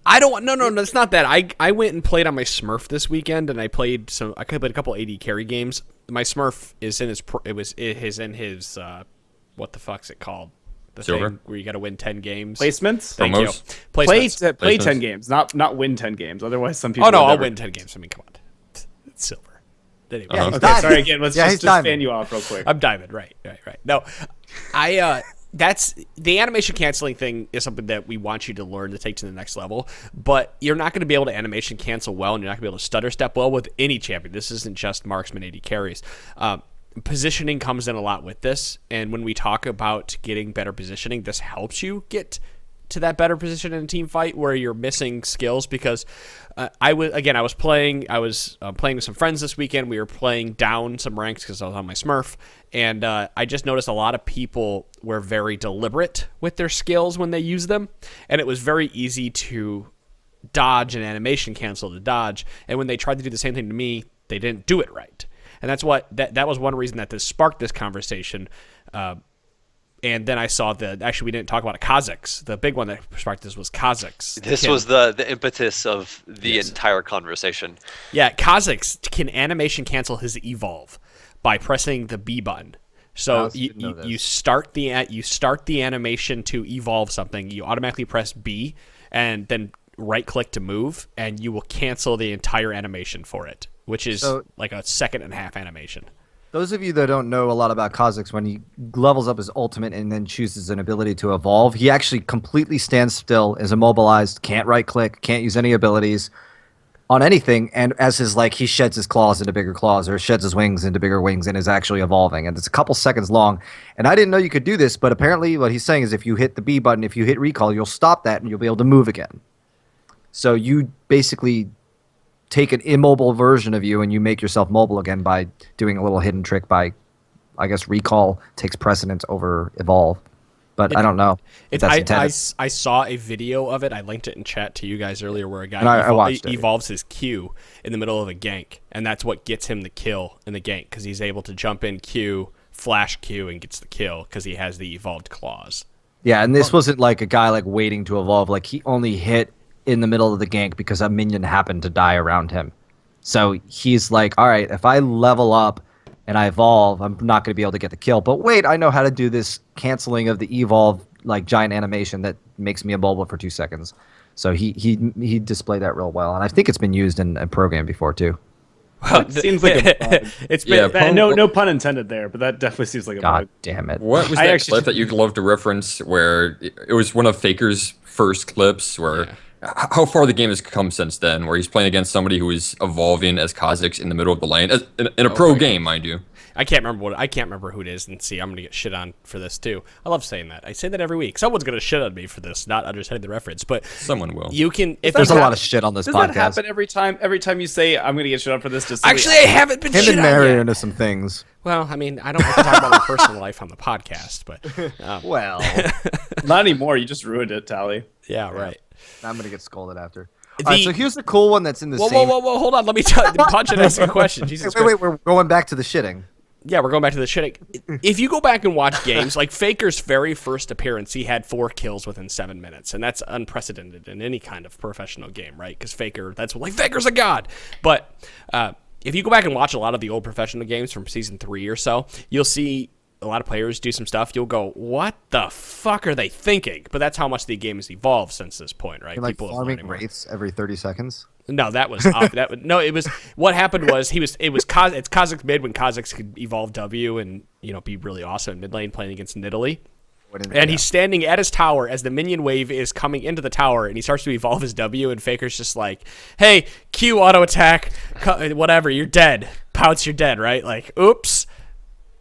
I don't want. No, it's not that. I went and played on my Smurf this weekend, and I played a couple AD carry games. My Smurf is in his what the fuck's it called? The Silver? thing where you got to win 10 games. Placements? Thank you. Play Placements. 10 games, not win 10 games. Otherwise, some people. Oh no, I'll win 10 games. I mean, come on, it's silver. Anyway. Yeah, Okay, sorry again. Let's just fan you off real quick. I'm diamond. Right. No, that's the animation canceling thing is something that we want you to learn to take to the next level. But you're not going to be able to animation cancel well, and you're not going to be able to stutter step well with any champion. This isn't just marksman AD carries. Positioning comes in a lot with this, and when we talk about getting better positioning, this helps you get to that better position in a team fight where you're missing skills. Because I was playing with some friends this weekend. We were playing down some ranks because I was on my Smurf, and I just noticed a lot of people were very deliberate with their skills when they use them, and it was very easy to dodge and animation cancel to dodge, and when they tried to do the same thing to me, they didn't do it right. And that's what that was one reason that this sparked this conversation. And then I saw actually we didn't talk about Kazakhs. The big one that sparked this was Kazakhs. This was the impetus of the entire conversation. Yeah, Kazakhs can animation cancel his evolve by pressing the B button. So you start the animation to evolve something. You automatically press B and then right click to move, and you will cancel the entire animation for it, which is like a 1.5-second animation. Those of you that don't know a lot about Kazakhs, when he levels up his ultimate and then chooses an ability to evolve, he actually completely stands still, is immobilized, can't right click, can't use any abilities on anything, and as he sheds his claws into bigger claws or sheds his wings into bigger wings and is actually evolving, and it's a couple seconds long. And I didn't know you could do this, but apparently what he's saying is if you hit the B button, if you hit recall, you'll stop that and you'll be able to move again. So you basically take an immobile version of you and you make yourself mobile again by doing a little hidden trick by, I guess, recall takes precedence over evolve. but I don't know if that's intended. I saw a video of it. I linked it in chat to you guys earlier where a guy I watched it. evolves his Q in the middle of a gank, and that's what gets him the kill in the gank because he's able to jump in Q, flash Q, and gets the kill because he has the evolved claws. Yeah, and this wasn't like a guy like waiting to evolve. Like he only hit in the middle of the gank because a minion happened to die around him. So he's like, all right, if I level up and I evolve, I'm not going to be able to get the kill. But wait, I know how to do this canceling of the evolve like giant animation that makes me immobile for 2 seconds. So he displayed that real well, and I think it's been used in a program before too. It seems like a bug. It's been No pun intended there, but that definitely seems like a God bug. damn it! What was I that actually- clip that you love to reference where it was one of Faker's first clips where how far the game has come since then, where he's playing against somebody who is evolving as Kha'Zix in the middle of the lane, in a pro game, mind you. I can't remember who it is, and see, I'm gonna get shit on for this too. I love saying that. I say that every week. Someone's gonna shit on me for this, not understanding the reference. But Someone will. you can. If There's a you lot have- of shit on this Does podcast. that happen every time? Every time you say I'm going to get shit up for this, just Actually, I haven't been Him shit and on Mary yet. are into some things. Well, I mean, I don't like to talk about my personal life on the podcast, but Well, not anymore. You just ruined it, Tally. yeah, right. I'm gonna get scolded after. All right, so here's the cool one that's in the Whoa, same. whoa! Hold on, let me punch and ask a question. Jesus Wait, Christ. we're going back to the shitting. Yeah, we're going back to the shit. If you go back and watch games, like Faker's very first appearance, he had 4 kills within 7 minutes, and that's unprecedented in any kind of professional game, right? Because Faker's a god. But if you go back and watch a lot of the old professional games from season 3 or so, you'll see a lot of players do some stuff. You'll go, what the fuck are they thinking? But that's how much the game has evolved since this point, right? Like People have farming learned more. wraiths every 30 seconds. No, that was no. It was what happened was it's Kha'Zix mid when Kha'Zix could evolve W and be really awesome in mid lane playing against Nidalee. And he's standing at his tower as the minion wave is coming into the tower, and he starts to evolve his W, and Faker's just like, hey, Q auto attack, whatever, you're dead. Pounce, you're dead, right? Like, oops.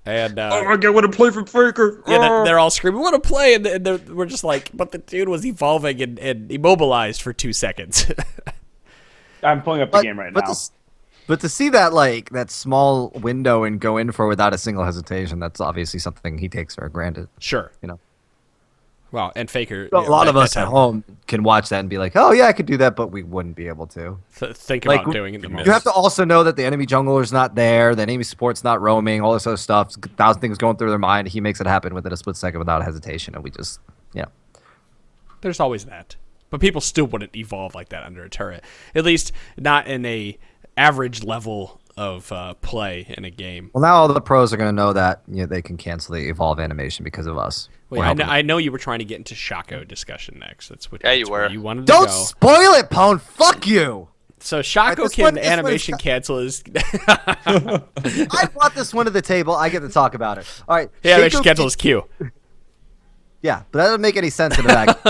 And Oh my god, what a play from Faker! yeah, they're all screaming, what a play, and we're just like, but the dude was evolving and immobilized for 2 seconds. I'm pulling up the game right now. But to see that that small window and go in for without a single hesitation, that's obviously something he takes for granted. Sure. You know, Wow, and Faker. a lot of us at home can watch that and be like, "Oh yeah, I could do that," but we wouldn't be able to. Think Like, about doing it the most. You have to also know that the enemy jungler's not there, the enemy support's not roaming, all this other stuff. 1,000 things going through their mind. He makes it happen within a split second without hesitation, and we just, There's always that. But people still wouldn't evolve like that under a turret. At least not in a average level of play in a game. Well, now all the pros are going to know that they can cancel the evolve animation because of us. Wait, I know you were trying to get into Shaco discussion next. That's what. Yeah, you that's where were. You wanted to Don't go. spoil it, Pwn. Fuck you. So Shaco this can one- this animation one's- cancel his. I brought this one to the table. I get to talk about it. All right. Yeah, animation Shaco cancel his Q. Yeah, but that doesn't make any sense in the back.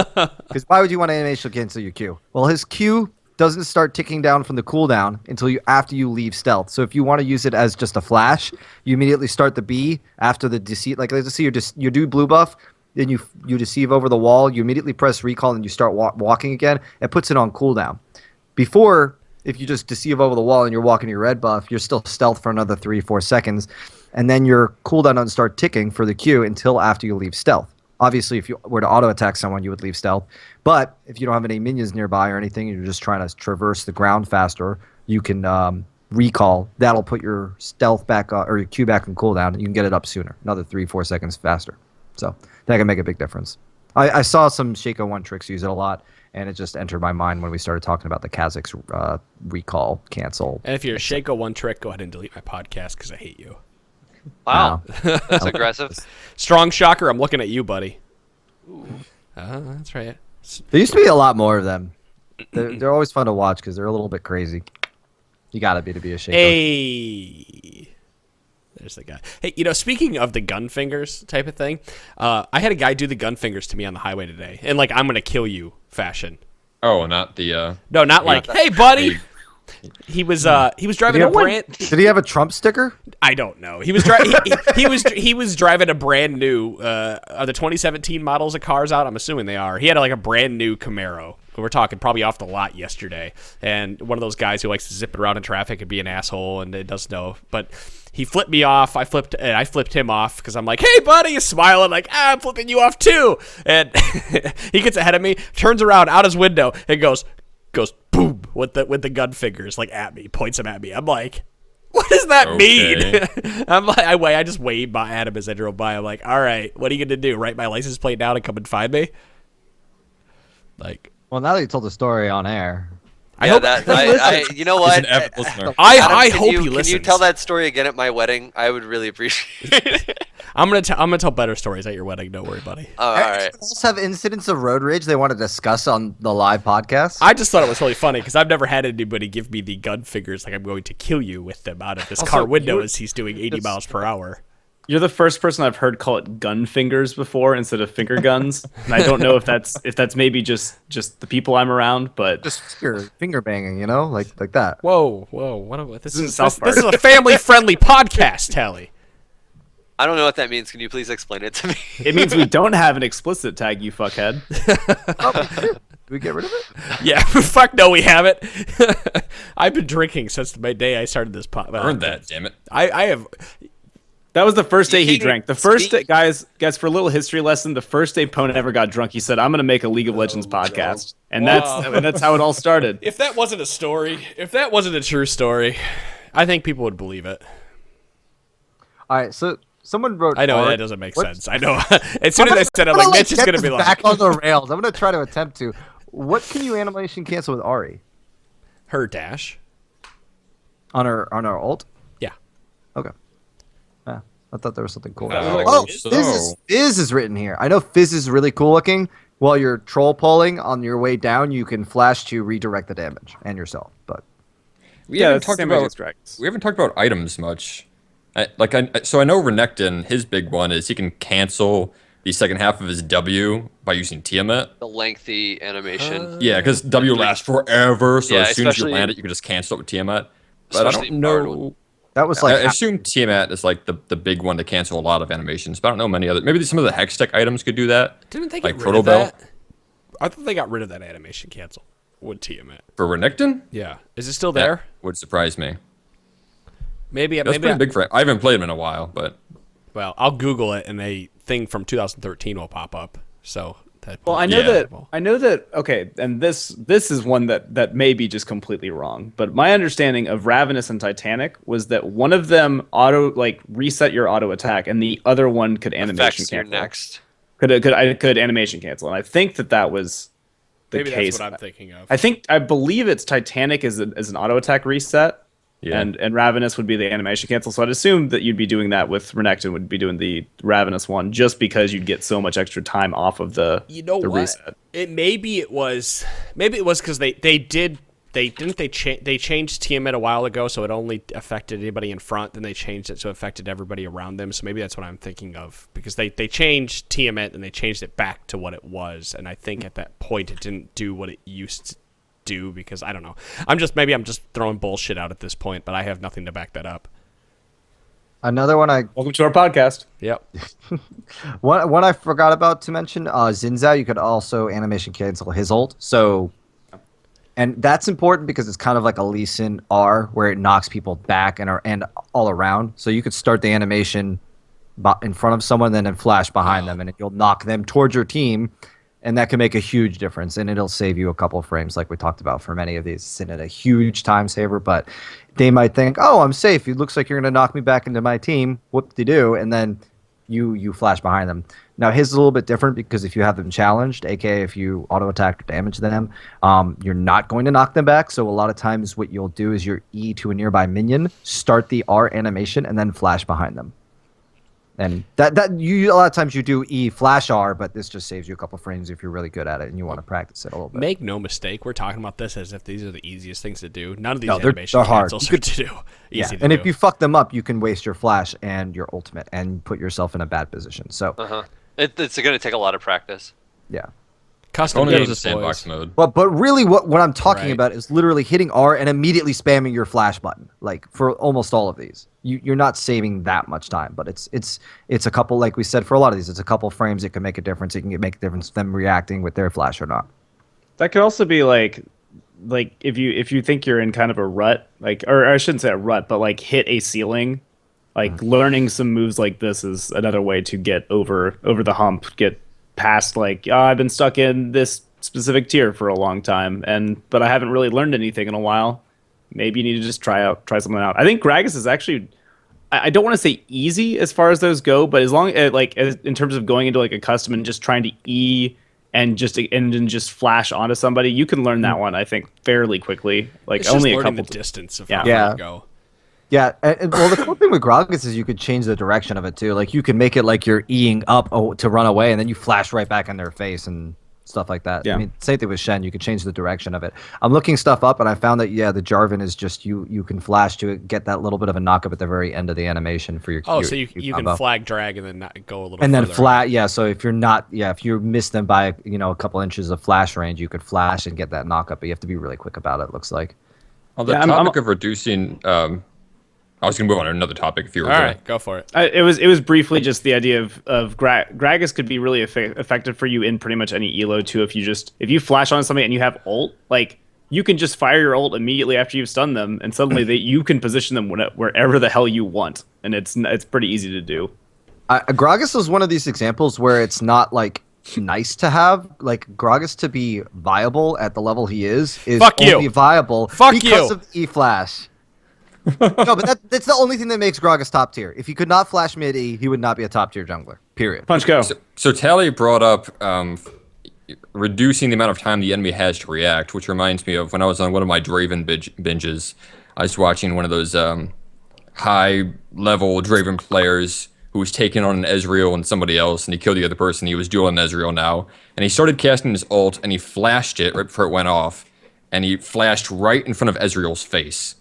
Because why would you want to animation cancel your Q? Well, his Q doesn't start ticking down from the cooldown until after you leave stealth. So if you want to use it as just a flash, you immediately start the B after the deceive. Like let's see, you do blue buff, then you deceive over the wall. You immediately press recall and you start walking again. It puts it on cooldown. Before, if you just deceive over the wall and you're walking your red buff, you're still stealth for another 3-4 seconds, and then your cooldown doesn't start ticking for the Q until after you leave stealth. Obviously, if you were to auto-attack someone, you would leave stealth. But if you don't have any minions nearby or anything, you're just trying to traverse the ground faster, you can recall. That'll put your stealth back or your Q back on cooldown. You can get it up sooner, another 3-4 seconds faster. So that can make a big difference. I saw some Shaco 1 tricks use it a lot, and it just entered my mind when we started talking about the Kha'Zix recall, cancel. And if you're a Shaco 1 trick, go ahead and delete my podcast because I hate you. Wow, that's aggressive. Strong Shocker, I'm looking at you, buddy. That's right. There used to be a lot more of them. They're always fun to watch because they're a little bit crazy. You gotta be to be a Shaco. Hey, there's the guy. Hey, speaking of the gun fingers type of thing, I had a guy do the gun fingers to me on the highway today, and like I'm gonna kill you fashion. Oh, not the. No, not like, hey, buddy. He was driving a brand. Did he have a Trump sticker? I don't know. He was driving. he was driving a brand new. Are the 2017 models of cars out? I'm assuming they are. He had like a brand new Camaro, we're talking probably off the lot yesterday, and one of those guys who likes to zip it around in traffic and be an asshole and it doesn't know. But he flipped me off. I flipped him off because I'm like, "Hey, buddy," he's smiling like, "I'm flipping you off too." And he gets ahead of me, turns around out his window, and goes boom with the gun fingers like at me, points them at me. I'm like, what does that mean? I'm like, I just waved at him as I drove by. I'm like, all right, what are you gonna do? Write my license plate down and come and find me? Like, Well, now that you told the story on air, You know what? He's an avid listener. I hope he Can listens. you tell that story again at my wedding? I would really appreciate it. I'm gonna tell better stories at your wedding. Don't worry, buddy. All right. else have incidents of road rage they want to discuss on the live podcast? I just thought it was really funny because I've never had anybody give me the gun fingers like I'm going to kill you with them out of his car window as he's doing 80 miles per hour. You're the first person I've heard call it gun fingers before instead of finger guns, and I don't know if that's maybe just the people I'm around, but Just finger banging, you know, like that. Whoa! This is South Park. a family-friendly podcast, Tally. I don't know what that means. Can you please explain it to me? it means we don't have an explicit tag, you fuckhead. Did we get rid of it? Yeah, fuck no, we haven't. I've been drinking since the day I started this podcast. Earned that, damn it. I have. That was the first day he can't drank. The even first day, speak. guys, for a little history lesson, the first day Pone ever got drunk, he said, "I'm going to make a League of Legends podcast," and that's how it all started. If that wasn't a story, if that wasn't a true story, I think people would believe it. All right, so someone wrote. I know art. that doesn't make What? sense. I know. As soon as I said it, I'm like, Mitch is get gonna be this like, back on the rails. I'm gonna try to attempt to. What can you animation cancel with Ari her dash. on her ult? Yeah. Okay. Yeah, I thought there was something cool. Oh, Oh, so- Fizz is written here. I know Fizz is really cool looking. While you're troll polling on your way down, you can flash to redirect the damage and yourself. But We Yeah, haven't it's the talked same way about against dragons. we haven't talked about items much. So I know Renekton, his big one is he can cancel the second half of his W by using Tiamat. The lengthy animation. Yeah, because W lasts forever, so Yeah, as soon as you especially- land it, you can just cancel it with Tiamat. But I Especially don't Bard know. that was I like assume Tiamat is like the big one to cancel a lot of animations, but I don't know many other. Maybe some of the Hextech items could do that. Didn't they Like get rid of Protobell? that? I thought they got rid of that animation cancel with Tiamat. For Renekton? Yeah. Is it still there? That would surprise me. Maybe. That's Maybe. pretty big for. I haven't played him in a while, but Well, I'll Google it, and a thing from 2013 will pop up. So. Well, I know Yeah. that. Okay, and this is one that may be just completely wrong. But my understanding of Ravenous and Titanic was that one of them reset your auto attack, and the other one could animation Affects your cancel. next. Could animation cancel, and I think that was the Maybe case. that's what I'm thinking of. I believe it's Titanic is an auto attack reset, Yeah. and Ravenous would be the animation cancel. So I'd assume that you'd be doing that with Renekton, would be doing the Ravenous one, just because you'd get so much extra time off of the You know the what? reset. Maybe it was because they changed Tiamat a while ago, so it only affected anybody in front. Then they changed it so it affected everybody around them. So maybe that's what I'm thinking of, because they changed Tiamat and they changed it back to what it was. And I think at that point it didn't do what it used to do, because I don't know. I'm just throwing bullshit out at this point, but I have nothing to back that up. another one. Welcome to our podcast. Yep. One I forgot about to mention. Zinzao, you could also animation cancel his ult. So. And that's important because it's kind of like a Lee Sin R, where it knocks people back and all around. So you could start the animation in front of someone, then flash behind them, and you'll knock them towards your team, and that can make a huge difference. And it'll save you a couple of frames, like we talked about for many of these. It's a huge time saver, but they might think, "Oh, I'm safe. It looks like you're going to knock me back into my team. Whoop-de-doo," and then you flash behind them. Now, his is a little bit different because if you have them challenged, aka if you auto-attack or damage them, you're not going to knock them back. So a lot of times what you'll do is your E to a nearby minion, start the R animation, and then flash behind them. And a lot of times you do E flash R, but this just saves you a couple frames if you're really good at it and you want to practice it a little bit. Make no mistake, we're talking about this as if these are the easiest things to do. None of these No, they're animation hard. cancels You are to do. Easy to and do. if you fuck them up, you can waste your flash and your ultimate and put yourself in a bad position. So, It's going to take a lot of practice. yeah. Custom only games, in sandbox boys. mode. But really what I'm talking Right. about is literally hitting R and immediately spamming your flash button. Like for almost all of these. You're not saving that much time, but it's a couple, like we said, for a lot of these, it's a couple frames. It can make a difference. It can make a difference them reacting with their flash or not. That could also be like if you think you're in kind of a rut, like, or I shouldn't say a rut, but like hit a ceiling, like learning some moves like this is another way to get over the hump, get past like, oh, I've been stuck in this specific tier for a long time, but I haven't really learned anything in a while. Maybe you need to just try something out. I think Gragas is actually, I don't want to say easy as far as those go, but as long as in terms of going into like a custom and just trying to and just flash onto somebody, you can learn that one, I think, fairly quickly. Like, It's only just a learning couple the distance of Yeah. how Yeah. far to go. Yeah, well, the cool thing with Gragas is you could change the direction of it too. Like you can make it like you're eing up to run away, and then you flash right back in their face and stuff like that. Yeah. I mean, same thing with Shen. You could change the direction of it. I'm looking stuff up, and I found that the Jarvan is just you can flash to get that little bit of a knock up at the very end of the animation for your. Oh, your, so you your can combo. flag drag and then not go a little. And then further. flat, yeah. So if you're not, if you miss them by a couple inches of flash range, you could flash and get that knock up. But you have to be really quick about it. Looks like. On the Yeah, topic of reducing, I was going to move on to another topic if you were All going. right, go for it. It was briefly just the idea of Gragas could be really effective for you in pretty much any elo too. If you flash on somebody and you have ult, like you can just fire your ult immediately after you've stunned them, and suddenly you can position them wherever the hell you want, and it's pretty easy to do. Gragas is one of these examples where it's not like nice to have. Like Gragas to be viable at the level he is Fuck you. only viable Fuck because you. of E flash. No, but that's the only thing that makes Gragas top tier. If he could not flash mid E, he would not be a top tier jungler. Period. Punch go. So Tally brought up reducing the amount of time the enemy has to react, which reminds me of when I was on one of my Draven binges. I was watching one of those high-level Draven players who was taking on an Ezreal and somebody else, and he killed the other person. He was dueling Ezreal now, and he started casting his ult, and he flashed it right before it went off, and he flashed right in front of Ezreal's face.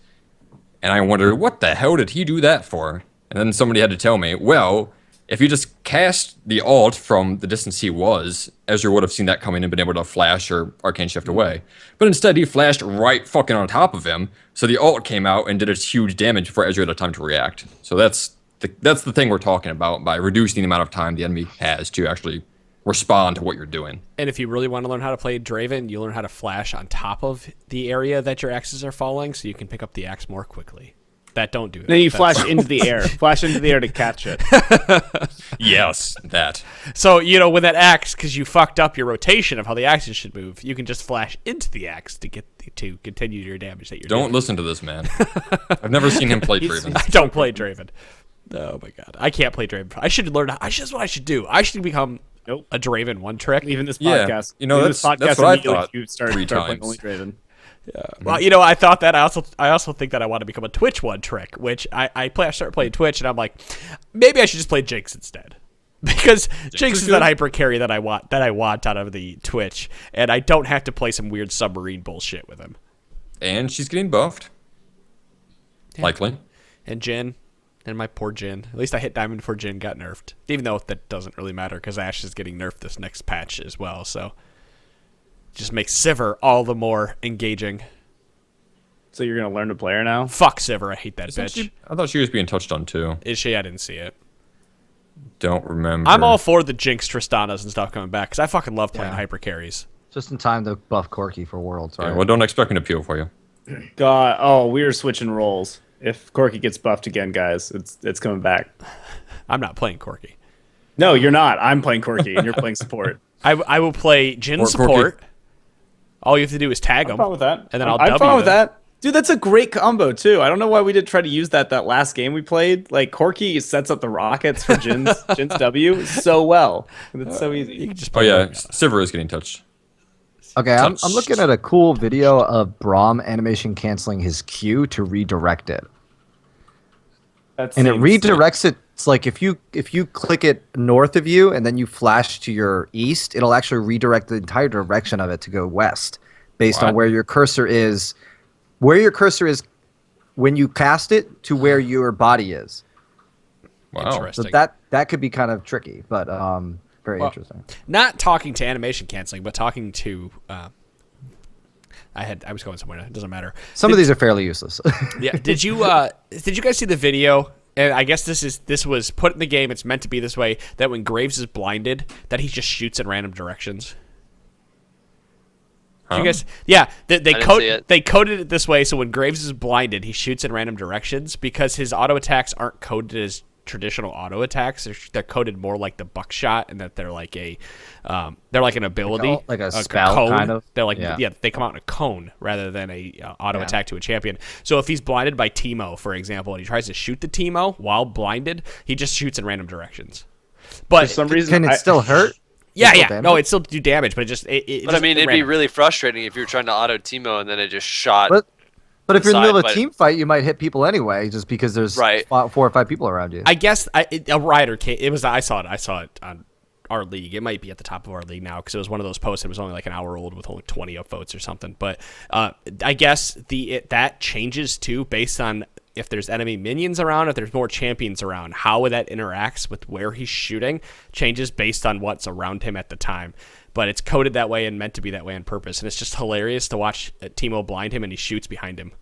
And I wondered, what the hell did he do that for? And then somebody had to tell me, well, if you just cast the ult from the distance he was, Ezreal would have seen that coming and been able to flash or arcane shift away. But instead, he flashed right fucking on top of him, so the ult came out and did its huge damage before Ezreal had time to react. So that's the thing we're talking about by reducing the amount of time the enemy has to actually respond to what you're doing. And if you really want to learn how to play Draven, you learn how to flash on top of the area that your axes are falling, so you can pick up the axe more quickly. Don't do that. Then you flash into the air. Flash into the air to catch it. Yes, that. So, with that axe, because you fucked up your rotation of how the axes should move, you can just flash into the axe to continue your damage that you're doing. Don't listen to this man. I've never seen him play Draven. I don't play Draven. Oh my god, I can't play Draven. I should learn. That's what I should do. I should become a Draven one trick. Even this Yeah, podcast. that's what I thought You start 3 playing times. only Draven. Well, I thought that. I also think that I want to become a Twitch one trick, which I started playing Twitch, and I'm like, maybe I should just play Jinx instead. Because Jinx is that hyper carry that I want out of the Twitch, and I don't have to play some weird submarine bullshit with him. And she's getting buffed. Yeah. Likely. And Jhin, and my poor Jhin. At least I hit Diamond before Jhin got nerfed. Even though that doesn't really matter, because Ashe is getting nerfed this next patch as well, so just makes Sivir all the more engaging. So you're gonna learn to play her now? Fuck Sivir, I hate that bitch. I thought she was being touched on too. Is she? I didn't see it. Don't remember. I'm all for the Jinx Tristanas and stuff coming back, because I fucking love playing Yeah. hyper carries. Just in time to buff Corki for Worlds, right? Yeah, well, don't expect me to peel for you. God, oh, we're switching roles. If Corki gets buffed again, guys, it's coming back. I'm not playing Corki. No, you're not. I'm playing Corki, and you're playing support. I will play Jhin Or Corki. support. All you have to do is tag I'm them. fine with that. And then I'll I'm W fine with them. that. Dude, that's a great combo, too. I don't know why we didn't try to use that last game we played. Like, Corki sets up the rockets for Jin's W so well. It's so You easy. can just Oh play yeah, Morgana. Sivir is getting touched. Okay, I'm looking at a cool video of Braum animation canceling his Q to redirect it. And it redirects it. It's like if you click it north of you and then you flash to your east, it'll actually redirect the entire direction of it to go west based on What? where your cursor is. Where your cursor is when you cast it to where your body is. Wow. So Interesting. that could be kind of tricky, but very interesting. Not talking to animation canceling, but talking to. I was going somewhere. It doesn't matter. Some of these are fairly useless. Yeah. Did you guys see the video? And I guess this was put in the game. It's meant to be this way. That when Graves is blinded, that he just shoots in random directions. Did you guys, yeah, they didn't see it. they coded it this way. So when Graves is blinded, he shoots in random directions because his auto attacks aren't coded as traditional auto attacks. They're coded more like the buckshot, and that they're like they're like an ability, like a spell, cone. kind of. They're like they come out in a cone rather than a auto attack to a champion. So if he's blinded by Teemo, for example, and he tries to shoot the Teemo while blinded, he just shoots in random directions. But For some reason, Can it still hurt? yeah. No, it still do damage, but it just it But I mean, it'd be random. really frustrating if you're trying to auto Teemo and then it just shot. But if you're in the middle of a Side, but- team fight, you might hit people anyway, just because there's Right. 4 or 5 people around you. I guess a rider came. It was I saw it on our league. It might be at the top of our league now because it was one of those posts that was only like an hour old with only 20 upvotes or something. But I guess that changes too based on if there's enemy minions around, if there's more champions around, how that interacts with where he's shooting changes based on what's around him at the time. But it's coded that way and meant to be that way on purpose. And it's just hilarious to watch Teemo blind him and he shoots behind him.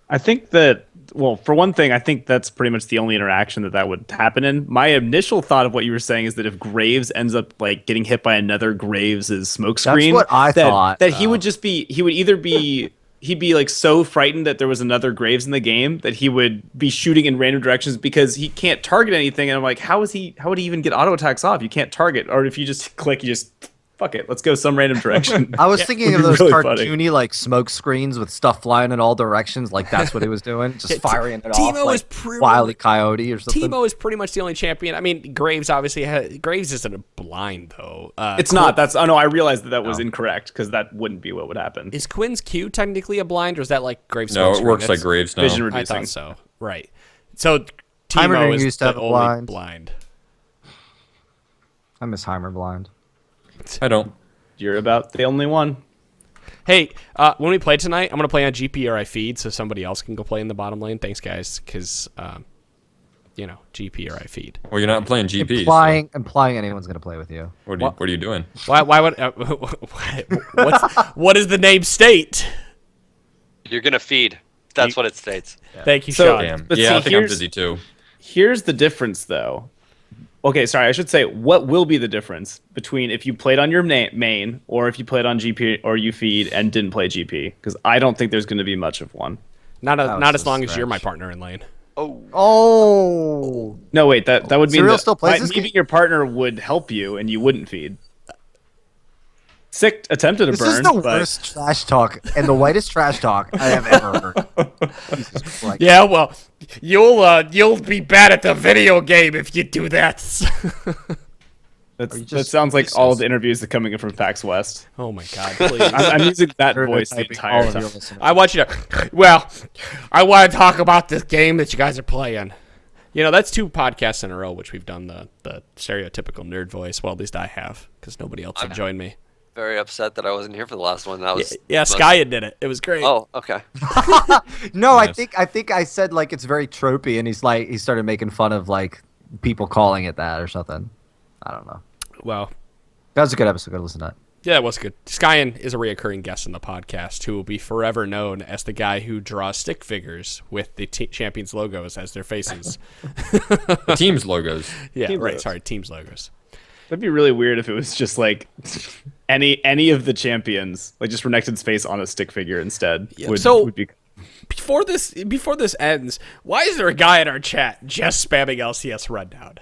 I think that, well, for one thing, I think that's pretty much the only interaction that would happen in. My initial thought of what you were saying is that if Graves ends up like getting hit by another Graves' smoke screen, what I thought, that he would just be, he'd be like so frightened that there was another Graves in the game that he would be shooting in random directions because he can't target anything. And I'm like, how would he even get auto attacks off? You can't target, or if you just click, you just fuck it, let's go some random direction. I was thinking of Would those be really funny. cartoony like smoke screens with stuff flying in all directions, like that's what he was doing, just firing it Teemo off like is pretty- Wile E. Coyote or something. Teemo is pretty much the only champion. I mean, Graves obviously Graves isn't a blind though. It's not. That's no. I realized that was incorrect because that wouldn't be what would happen. Is Quinn's Q technically a blind, or is that like Graves? No, smoke it works screen? like Graves now. Vision I reducing. thought so. Right. So Heimerdinger Teemo is used to the have a only blind. blind. I miss Heimer blind. I don't. You're about the only one. Hey, when we play tonight, I'm gonna play on GP or I feed, so somebody else can go play in the bottom lane. Thanks, guys, because GP or I feed. Well, you're not playing GP. Implying anyone's gonna play with you. What are you doing? Why would what is the name state? You're gonna feed. That's what it states. Thank you, So- Sean. Damn. But Yeah, see, I think I'm here's- busy too. Here's the difference, though. Okay, sorry, I should say what will be the difference between if you played on your main or if you played on GP or you feed and didn't play GP? Because I don't think there's going to be much of one. Not was as a long as you're my stretch. partner in lane. Oh, No, wait, that would mean Serial that still plays this me game? being your partner would help you and you wouldn't feed. Sick attempted to this burn. is the but worst trash talk and the whitest trash talk I have ever heard. Jesus, like, Yeah, well, you'll be bad at the video game if you do that. that just sounds like racist? all of the interviews that coming in from PAX West. Oh my god, please. I'm using that voice the stereotyping entire all of time. your listeners. I want you to. Well, I want to talk about this game that you guys are playing. You know, that's 2 podcasts in a row which we've done the stereotypical nerd voice. Well, at least I have, because nobody else had joined me. Very upset that I wasn't here for the last one. That was Yeah, Skya did it. It was great. Oh, okay. No, Nice. I think I said like it's very tropey, and he started making fun of like people calling it that or something. I don't know. Well, That was a good episode. Go listen to that. yeah, it was good. Skyan is a reoccurring guest in the podcast who will be forever known as the guy who draws stick figures with the champions logos as their faces. The team's logos. Yeah, Team right. logos. Sorry, teams logos. That'd be really weird if it was just like any of the champions, like just Renekton's face on a stick figure instead. So- would be Before this ends, why is there a guy in our chat just spamming LCS rundown?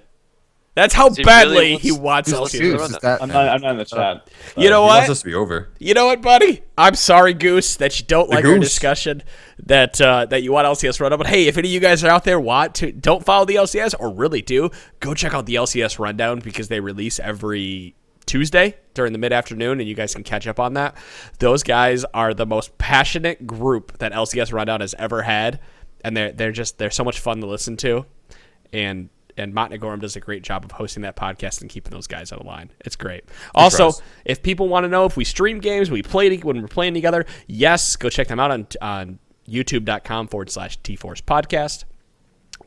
That's how he badly really he wants wants- LCS. Goose, run is that. that- I'm not in the chat. You know He wants what? us to be over. You know what, buddy? I'm sorry, Goose, that you don't like our Goose. discussion, that you want LCS rundown. But hey, if any of you guys are out there don't follow the LCS or really do, go check out the LCS rundown because they release every Tuesday during the mid-afternoon, and you guys can catch up on that. Those guys are the most passionate group that LCS rundown has ever had, and they're so much fun to listen to, and Mott Nagorum does a great job of hosting that podcast and keeping those guys on the line. It's great. Also, tries. if people want to know if we stream games, when we're playing together, yes, go check them out on youtube.com/TForce podcast.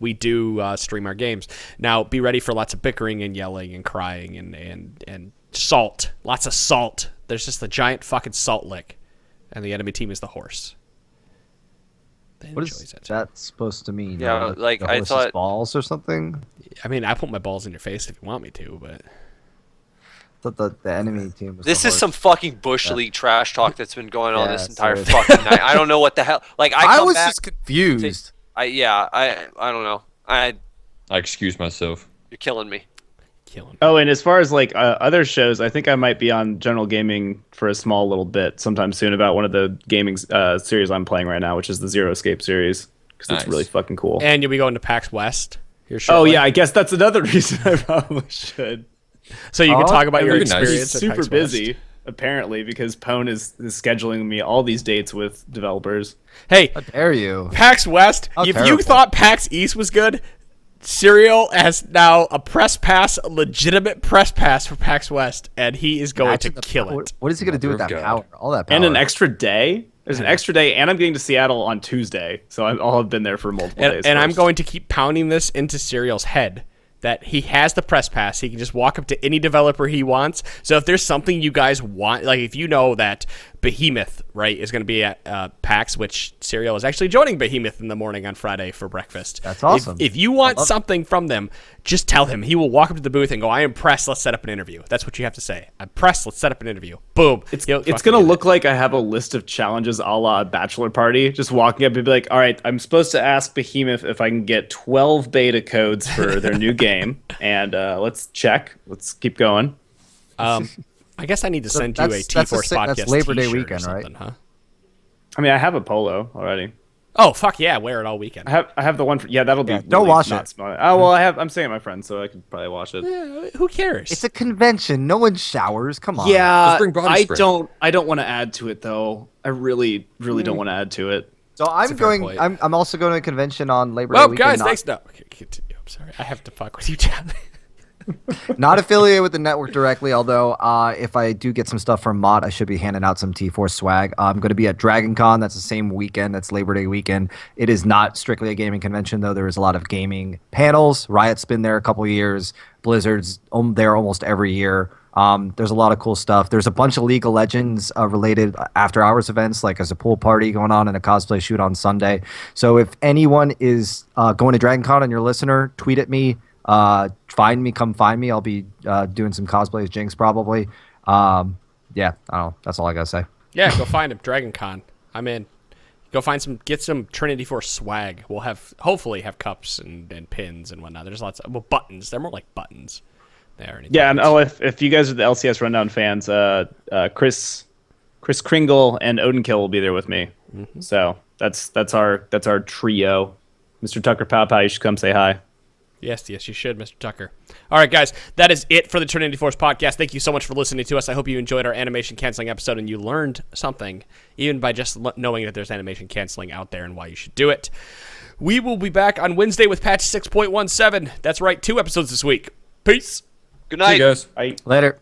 We do stream our games. Now, be ready for lots of bickering and yelling and crying and salt. Lots of salt. There's just a giant fucking salt lick, and the enemy team is the horse. That What enjoys is it. that supposed to mean? Yeah, like, the I horse's thought- balls or something. I mean, I put my balls in your face if you want me to, but thought the enemy team was. This the is some horse. fucking Bush League trash talk that's been going on Yeah, this entire seriously. fucking night. I don't know what the hell. Like I come was back, just confused. I don't know. I excuse myself. You're killing me. Killing. Oh, and as far as like other shows, I think I might be on General Gaming for a small little bit sometime soon about one of the gaming series I'm playing right now, which is the Zero Escape series, because Nice. it's really fucking cool. And you'll be going to PAX West here Oh shortly. yeah, I guess that's another reason I probably should. So you can talk about that your would be nice. experience. He's at super PAX busy West. apparently because Pwn is scheduling me all these dates with developers. Hey, How dare you? PAX West. How If you terrible. thought PAX East was good, Serial has now a press pass, a legitimate press pass for PAX West, and he is going Imagine to the kill power- it. What is he going to do with that Mother of power? God. All that power. And an extra day. There's an extra day, and I'm getting to Seattle on Tuesday, so I'll have been there for multiple days. And I'm first. going to keep pounding this into Serial's head that he has the press pass. He can just walk up to any developer he wants. So if there's something you guys want, like if you know that Behemoth, right, is going to be at PAX, which Serial is actually joining Behemoth in the morning on Friday for breakfast. That's awesome. If you want something from them, just tell him. He will walk up to the booth and go, I am pressed, let's set up an interview. That's what you have to say. I'm pressed, let's set up an interview. Boom. It's He'll going fucking to do look like I have a list of challenges a la a bachelor party. Just walking up and be like, all right, I'm supposed to ask Behemoth if I can get 12 beta codes for their new game. And let's check. Let's keep going. I guess I need to send you a that's a T-Force sick- podcast that's Labor Day t-shirt or weekend, right? something, huh? I mean, I have a polo already. Oh, fuck yeah. Wear it all weekend. I have the one for that'll be Yeah, don't really wash not it. small. Oh well, I'm staying at my friend's, so I could probably wash it. Who cares? It's a convention. No one showers. Come on. Yeah, Just bring body I spray. don't want to add to it though. I really don't want to add to it. So I'm fair going. point. I'm also going to a convention on Labor Day Well, weekend. guys, not, thanks. No, okay, continue. I'm sorry. I have to fuck with you, Chad. not affiliated with the network directly. Although, if I do get some stuff from Mott, I should be handing out some T-Force swag. I'm going to be at Dragon Con. That's the same weekend. That's Labor Day weekend. It is not strictly a gaming convention, though. There is a lot of gaming panels. Riot's been there a couple of years. Blizzard's there almost every year. There's a lot of cool stuff. There's a bunch of League of Legends related after hours events, like there's a pool party going on and a cosplay shoot on Sunday. So if anyone is going to Dragon Con and you're a listener, tweet at me. Come find me. I'll be doing some cosplay as Jinx probably. Yeah, I don't know. That's all I gotta say. Yeah, go find him. Dragon Con. I'm in. Go get some Trinity Force swag. We'll hopefully have cups and pins and whatnot. There's lots of buttons. They're more like buttons. They are anything Yeah, and else. if you guys are the LCS Rundown fans, Chris Kringle and Odinkill will be there with me. Mm-hmm. So that's our trio. Mr. Tucker Pow Pow, you should come say hi. Yes, you should, Mr. Tucker. All right, guys, that is it for the Trinity Force podcast. Thank you so much for listening to us. I hope you enjoyed our animation canceling episode and you learned something, even by just knowing that there's animation canceling out there and why you should do it. We will be back on Wednesday with patch 6.17. That's right, 2 episodes this week. Peace. Good See night. you guys. I Later.